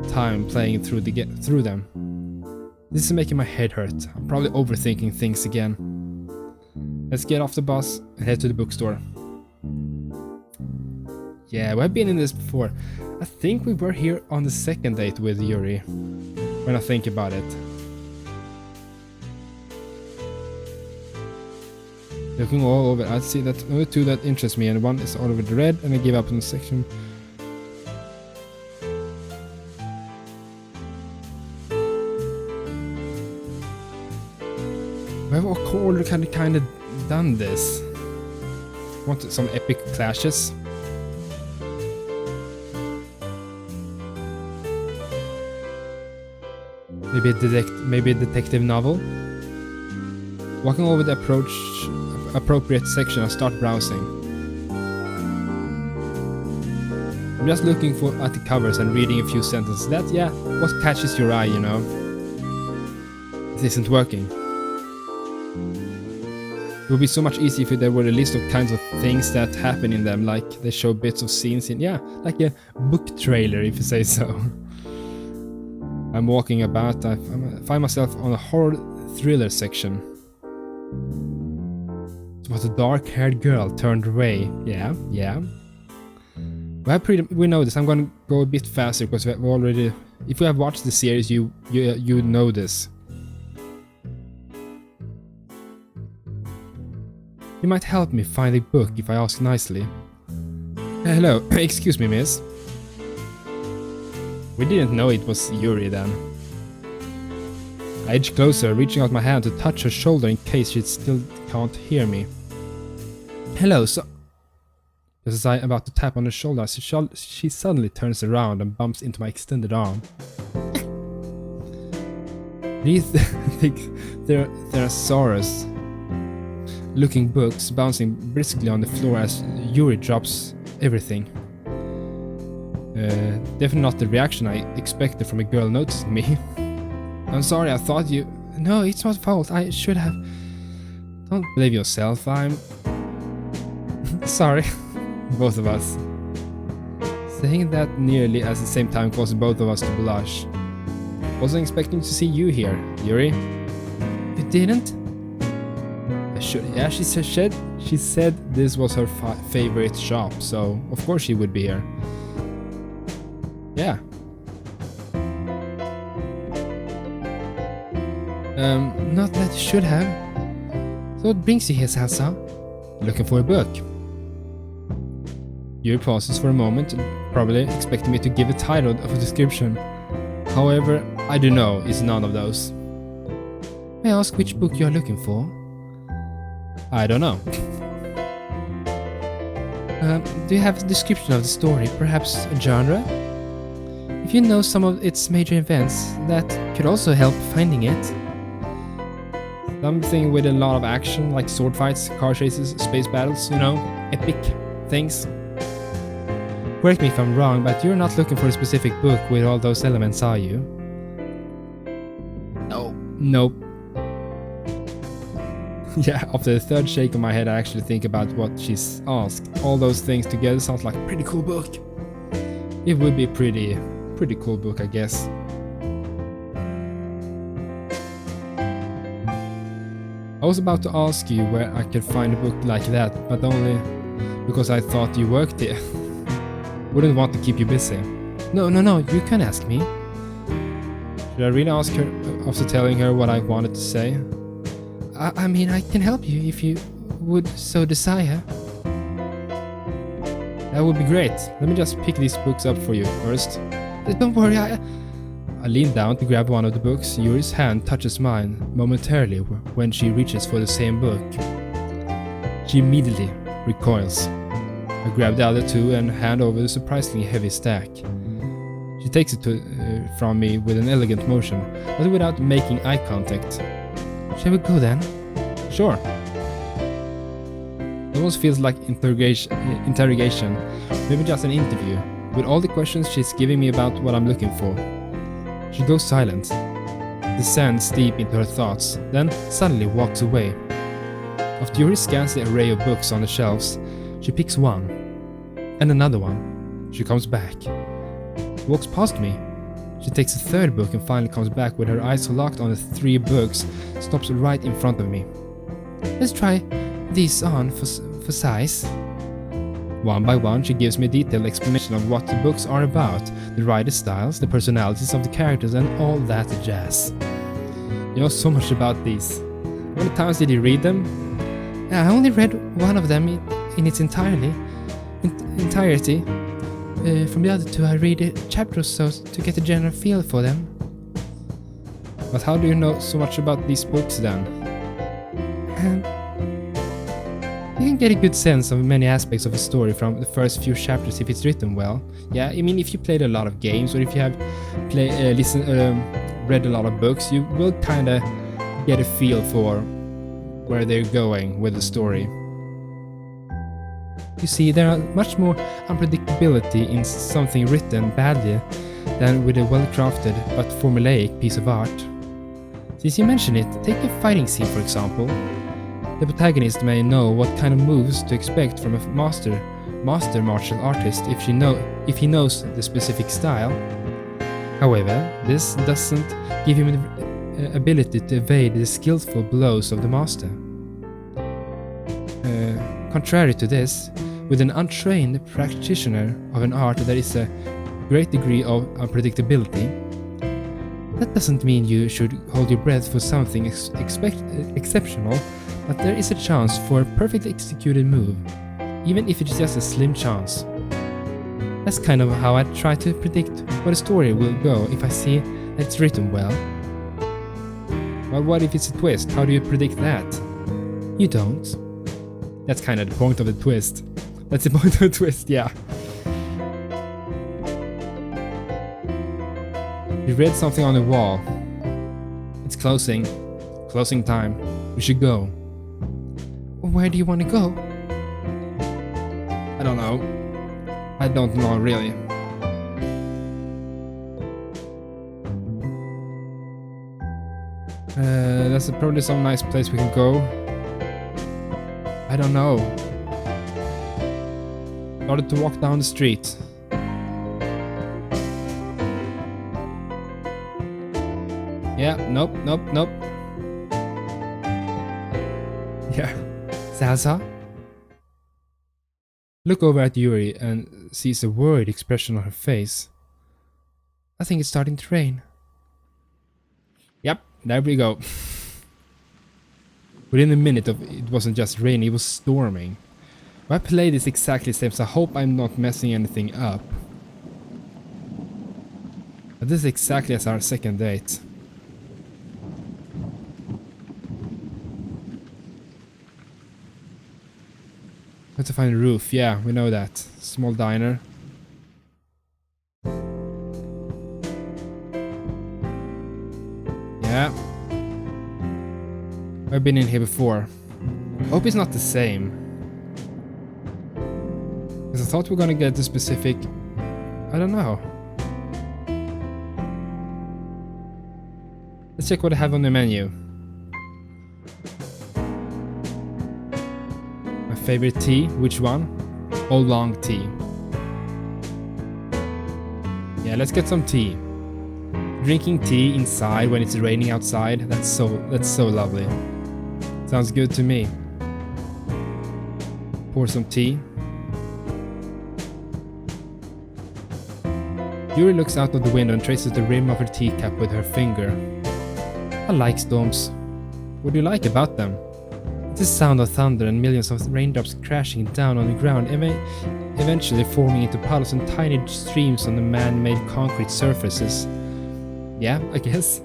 time playing through them. This is making my head hurt. I'm probably overthinking things again. Let's get off the bus and head to the bookstore. Yeah, we've been in this before. I think we were here on the second date with Yuri, when I think about it. Looking all over, I see that only two that interest me, and one is all over the red, and I give up in the section. We've already kind of done this. Want some epic clashes? Maybe a detective novel? Walking over the appropriate section, I start browsing. I'm just looking at the covers and reading a few sentences. That, yeah, what catches your eye, you know? This isn't working. It would be so much easier if there were a list of kinds of things that happen in them, like they show bits of scenes in, yeah, like a book trailer, if you say so. I'm walking about, I find myself on a horror thriller section. It was a dark-haired girl turned away. Yeah. We know this. I'm gonna go a bit faster because we've already. If you have watched the series, you know this. You might help me find a book if I ask nicely. Hello, excuse me, miss. We didn't know it was Yuri then. I edge closer, reaching out my hand to touch her shoulder in case she still can't hear me. Hello, so... Just as I'm about to tap on her shoulder, she suddenly turns around and bumps into my extended arm. These thick Thesaurus looking books bouncing briskly on the floor as Yuri drops everything. Definitely not the reaction I expected from a girl noticing me. I'm sorry, I thought you... No, it's my fault, I should have... Don't blame yourself, I'm... Sorry. Both of us. Saying that nearly at the same time caused both of us to blush. Wasn't expecting to see you here, Yuri. You didn't? Yeah, she said this was her favorite shop, so of course she would be here. Yeah. Not that you should have. So what brings you here, Salsa? Looking for a book. Yuri pauses for a moment, probably expecting me to give a title of a description. However, I do know it's none of those. May I ask which book you are looking for? I don't know. Do you have a description of the story, perhaps a genre? If you know some of its major events, that could also help finding it. Something with a lot of action, like sword fights, car chases, space battles, you know, epic things. Correct me if I'm wrong, but you're not looking for a specific book with all those elements, are you? No. Nope. Yeah, after the third shake of my head, I actually think about what she's asked. All those things together sounds like a pretty cool book. It would be a pretty cool book, I guess. I was about to ask you where I could find a book like that, but only because I thought you worked here. Wouldn't want to keep you busy. No, you can ask me. Should I really ask her after telling her what I wanted to say? I mean, I can help you if you would so desire. That would be great. Let me just pick these books up for you first. Don't worry, I lean down to grab one of the books. Yuri's hand touches mine momentarily when she reaches for the same book. She immediately recoils. I grab the other two and hand over the surprisingly heavy stack. She takes it from me with an elegant motion, but without making eye contact. Shall we go then? Sure. It almost feels like interrogation, maybe just an interview, with all the questions she's giving me about what I'm looking for. She goes silent, descends deep into her thoughts, then suddenly walks away. After Yuri scans the array of books on the shelves, she picks one, and another one. She comes back, walks past me. She takes a third book and finally comes back with her eyes locked on the 3 books, stops right in front of me. Let's try these on for size. One by one, she gives me a detailed explanation of what the books are about, the writer styles, the personalities of the characters, and all that jazz. You know so much about these. How many times did you read them? I only read one of them in its entirety. From the other 2, I read a chapter or so to get a general feel for them. But how do you know so much about these books then? You can get a good sense of many aspects of a story from the first few chapters if it's written well. Yeah, I mean, if you played a lot of games or if you have read a lot of books, you will kind of get a feel for where they're going with the story. You see, there are much more unpredictability in something written badly than with a well-crafted but formulaic piece of art. Since you mention it, take a fighting scene for example. The protagonist may know what kind of moves to expect from a master martial artist if he knows the specific style. However, this doesn't give him the ability to evade the skillful blows of the master. Contrary to this, with an untrained practitioner of an art there is a great degree of unpredictability. That doesn't mean you should hold your breath for something exceptional, but there is a chance for a perfectly executed move, even if it's just a slim chance. That's kind of how I try to predict where the story will go if I see that it's written well. But what if it's a twist? How do you predict that? You don't. That's kind of the point of the twist. That's the point of the twist, yeah. You read something on the wall. It's closing. Closing time. We should go. Where do you want to go? I don't know. I don't know really. That's probably some nice place we can go. I don't know. Started to walk down the street. Yeah, nope. Yeah. Salsa? Look over at Yuri and sees a worried expression on her face. I think it's starting to rain. Yep, there we go. Within a minute of it wasn't just raining, it was storming. I play this exactly the same, so I hope I'm not messing anything up. But this is exactly as our second date. Have to find a roof, yeah, we know that. Small diner. Yeah. I've been in here before. Hope it's not the same. Because I thought we were gonna get the specific... I don't know. Let's check what I have on the menu. My favorite tea, which one? Oolong tea. Yeah, let's get some tea. Drinking tea inside when it's raining outside, that's so lovely. Sounds good to me. Pour some tea. Yuri looks out of the window and traces the rim of her teacup with her finger. I like storms. What do you like about them? It's the sound of thunder and millions of raindrops crashing down on the ground, eventually forming into puddles and tiny streams on the man-made concrete surfaces. Yeah, I guess.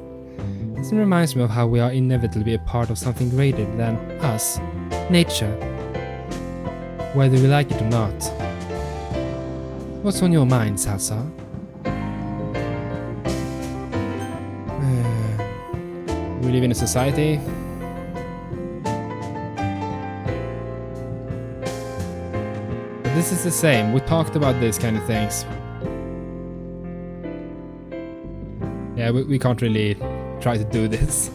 This reminds me of how we are inevitably a part of something greater than us, nature. Whether we like it or not. What's on your mind, Salsa? We live in a society. But this is the same. We talked about these kind of things. Yeah, we can't really try to do this.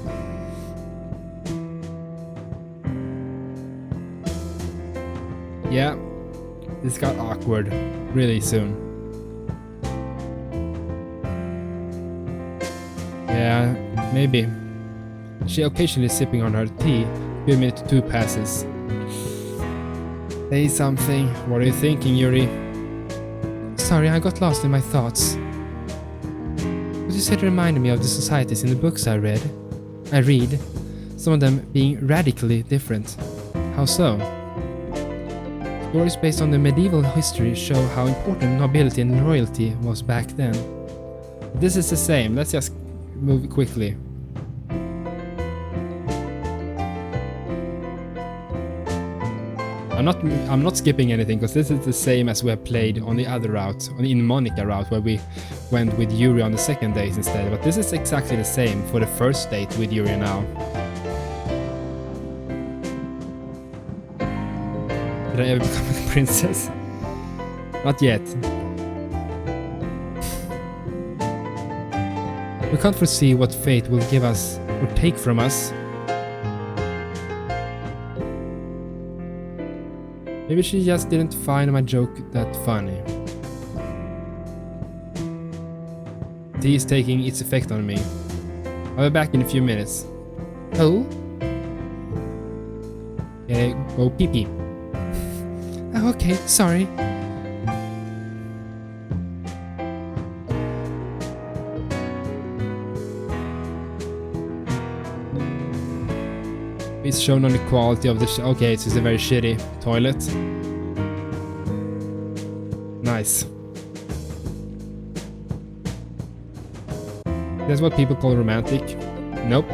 Yeah, this got awkward really soon. Yeah, maybe. She occasionally sipping on her tea. Give me 2 passes. Say something. What are you thinking, Yuri? Sorry, I got lost in my thoughts. What you said reminded me of the societies in the books I read. Some of them being radically different. How so? Stories based on the medieval history show how important nobility and royalty was back then. This is the same. Let's just move quickly. I'm not skipping anything because this is the same as we have played on the other route, in Monica route, where we went with Yuri on the second date instead. But this is exactly the same for the first date with Yuri now. Did I ever become a princess? Not yet. We can't foresee what fate will give us or take from us. Maybe she just didn't find my joke that funny. Tea is taking its effect on me. I'll be back in a few minutes. Oh? Go pee-pee. Oh, okay, sorry. It's shown on the quality of the okay, it's just a very shitty toilet. Nice. That's what people call romantic. Nope.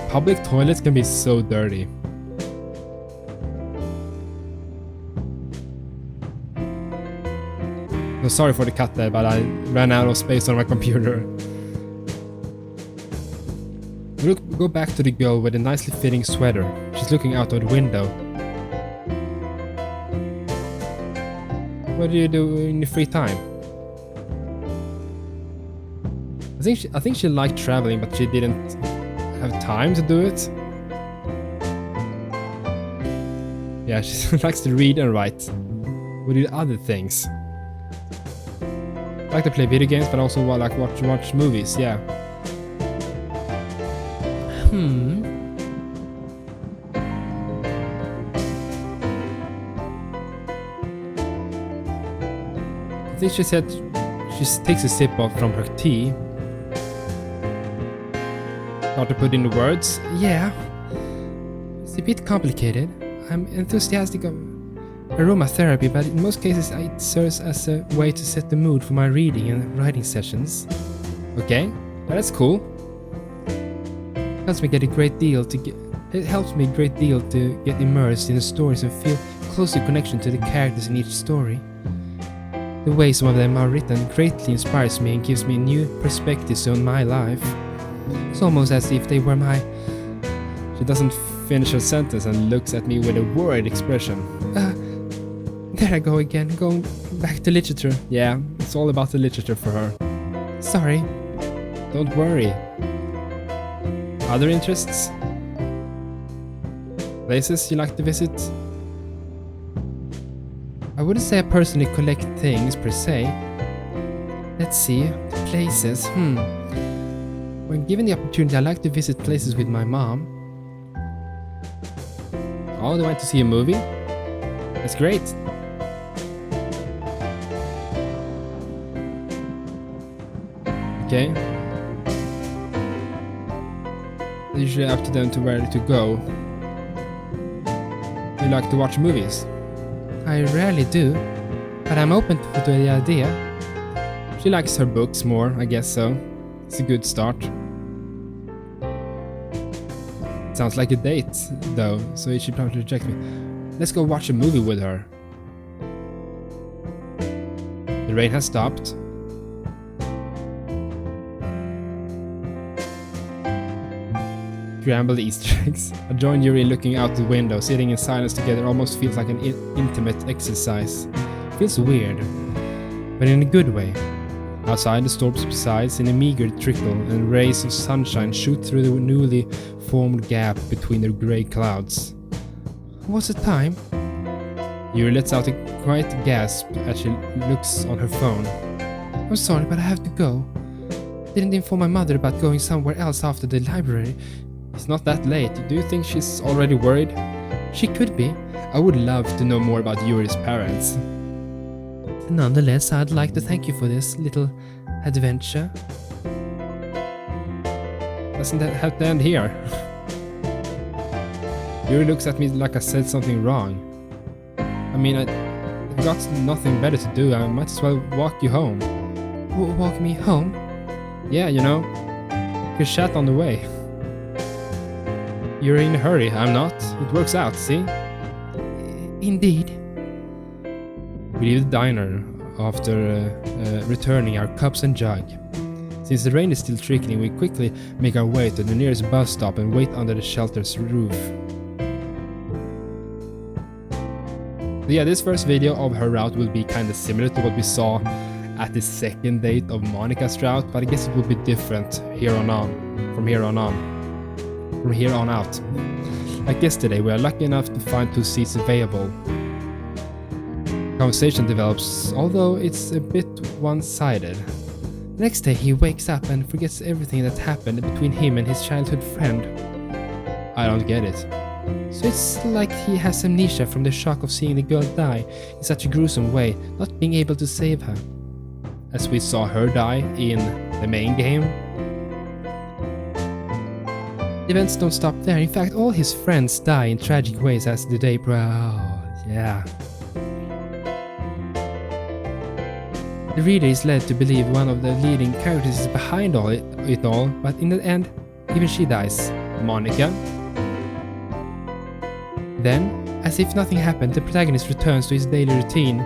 Public toilets can be so dirty. No, sorry for the cut there, but I ran out of space on my computer. We go back to the girl with a nicely fitting sweater. She's looking out of the window. What do you do in your free time? I think she liked traveling, but she didn't have time to do it. Yeah, she likes to read and write. We do other things. I like to play video games, but also like watch movies. Yeah. I think she said she takes a sip from her tea. Start to put in the words. Yeah. It's a bit complicated. I'm enthusiastic of aromatherapy, but in most cases it serves as a way to set the mood for my reading and writing sessions. Okay, that's cool. It helps me a great deal to get immersed in the stories and feel closer connection to the characters in each story. The way some of them are written greatly inspires me and gives me new perspectives on my life. It's almost as if they were my... She doesn't finish her sentence and looks at me with a worried expression. There I go again, going back to literature. Yeah, it's all about the literature for her. Sorry. Don't worry. Other interests? Places you like to visit? I wouldn't say I personally collect things per se. Let's see, places, When given the opportunity, I like to visit places with my mom. Oh, they went to see a movie? That's great. Okay. It's usually up to them to where to go. Do you like to watch movies? I rarely do, but I'm open to the idea. She likes her books more, I guess so. It's a good start. Sounds like a date, though, so she probably reject me. Let's go watch a movie with her. The rain has stopped. Scrambled Easter eggs. I join Yuri looking out the window. Sitting in silence together almost feels like an intimate exercise. Feels weird, but in a good way. Outside, the storm subsides in a meager trickle, and rays of sunshine shoot through the newly formed gap between the grey clouds. What's the time? Yuri lets out a quiet gasp as she looks on her phone. I'm sorry, but I have to go. Didn't inform my mother about going somewhere else after the library. It's not that late. Do you think she's already worried? She could be. I would love to know more about Yuri's parents. Nonetheless, I'd like to thank you for this little adventure. Doesn't that have to end here? Yuri looks at me like I said something wrong. I mean, I've got nothing better to do. I might as well walk you home. Walk me home? Yeah, you know. You can chat on the way. You're in a hurry, I'm not. It works out, see? Indeed. We leave the diner after returning our cups and jug. Since the rain is still trickling, we quickly make our way to the nearest bus stop and wait under the shelter's roof. So yeah, this first video of her route will be kind of similar to what we saw at the second date of Monica's route, but I guess it will be different from here on out. Like yesterday, we are lucky enough to find 2 seats available. Conversation develops, although it's a bit one-sided. The next day, he wakes up and forgets everything that happened between him and his childhood friend. I don't get it. So it's like he has amnesia from the shock of seeing the girl die in such a gruesome way, not being able to save her. As we saw her die in the main game. The events don't stop there. In fact, all his friends die in tragic ways as the day yeah. The reader is led to believe one of the leading characters is behind it all, but in the end, even she dies. Monica. Then, as if nothing happened, the protagonist returns to his daily routine.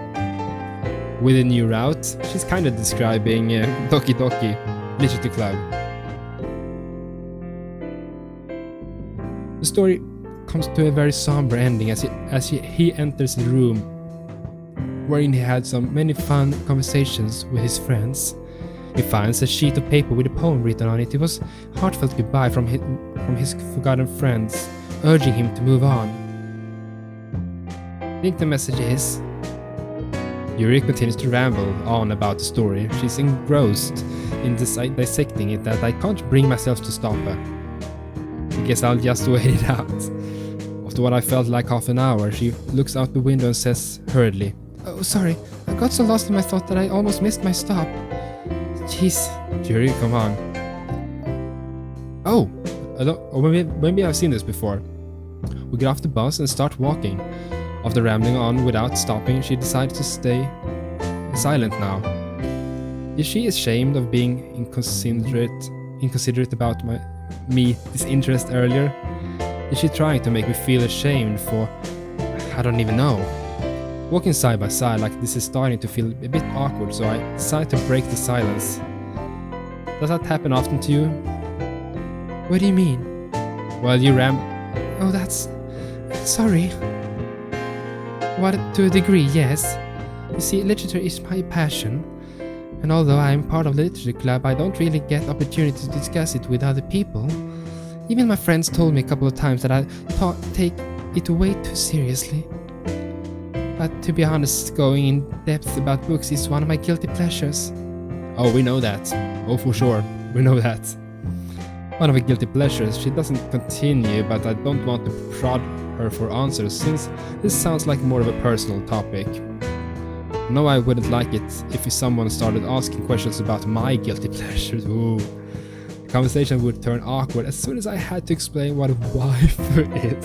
With a new route, she's kind of describing Doki Doki Literature Club. The story comes to a very somber ending as he enters the room, wherein he had many fun conversations with his friends. He finds a sheet of paper with a poem written on it. It was heartfelt goodbye from his forgotten friends, urging him to move on. I think the message is... Yuri continues to ramble on about the story. She's engrossed in dissecting it that I can't bring myself to stop her. I guess I'll just wait it out. After what I felt like half an hour, she looks out the window and says hurriedly, "Oh, sorry, I got so lost in my thought that I almost missed my stop." Jeez, Yuri, come on. Oh, maybe I've seen this before. We get off the bus and start walking. After rambling on without stopping, she decides to stay silent now. Is she ashamed of being inconsiderate about me disinterest earlier? Is she trying to make me feel ashamed for... I don't even know. Walking side by side like this is starting to feel a bit awkward, so I decide to break the silence. Does that happen often to you? What do you mean? Well, you Oh, that's... Sorry. What, to a degree, yes. You see, literature is my passion. And although I am part of the literature club, I don't really get opportunity to discuss it with other people. Even my friends told me a couple of times that I take it way too seriously. But to be honest, going in depth about books is one of my guilty pleasures. Oh, we know that. Oh, for sure. We know that. One of her guilty pleasures. She doesn't continue, but I don't want to prod her for answers since this sounds like more of a personal topic. No, I wouldn't like it if someone started asking questions about my guilty pleasures. Ooh. The conversation would turn awkward as soon as I had to explain what a wife is.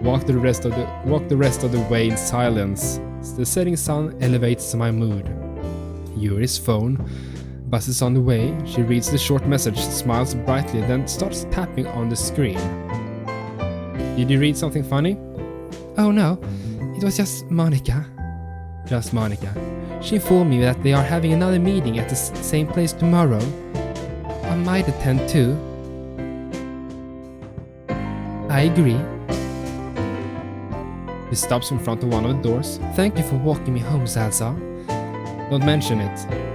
Walk the rest of the way in silence. The setting sun elevates my mood. Yuri's phone buzzes on the way. She reads the short message, smiles brightly, then starts tapping on the screen. Did you read something funny? Oh no, it was just Monica. Just Monica. She informed me that they are having another meeting at the same place tomorrow. I might attend too. I agree. He stops in front of one of the doors. Thank you for walking me home, Salsa. Don't mention it.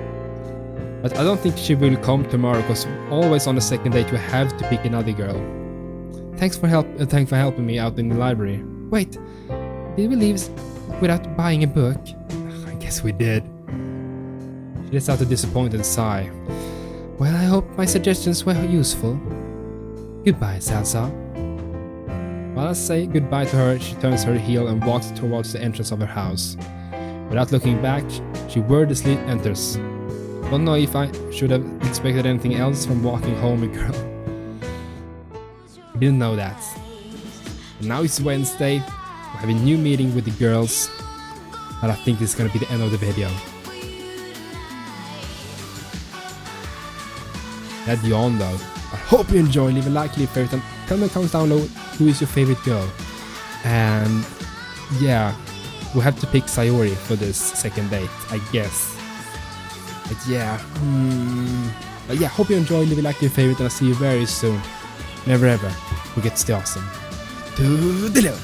But I don't think she will come tomorrow because always on the second date you have to pick another girl. Thanks for helping me out in the library. Wait, did we leave without buying a book? I guess we did. She lets out a disappointed sigh. Well, I hope my suggestions were useful. Goodbye, Salsa. While I say goodbye to her, she turns her heel and walks towards the entrance of her house. Without looking back, she wordlessly enters. Don't know if I should have expected anything else from walking home a girl. Didn't know that. And now it's Wednesday. We have a new meeting with the girls. And I think this is gonna be the end of the video. That yawn though. I hope you enjoy. Leave a like, leave a favorite, and tell me in the comments down below who is your favorite girl. And yeah, we'll have to pick Sayori for this second date, I guess. But yeah, hope you enjoy. Leave a like, leave a favorite, and I'll see you very soon. Never ever forget to stay awesome. Toodeloo!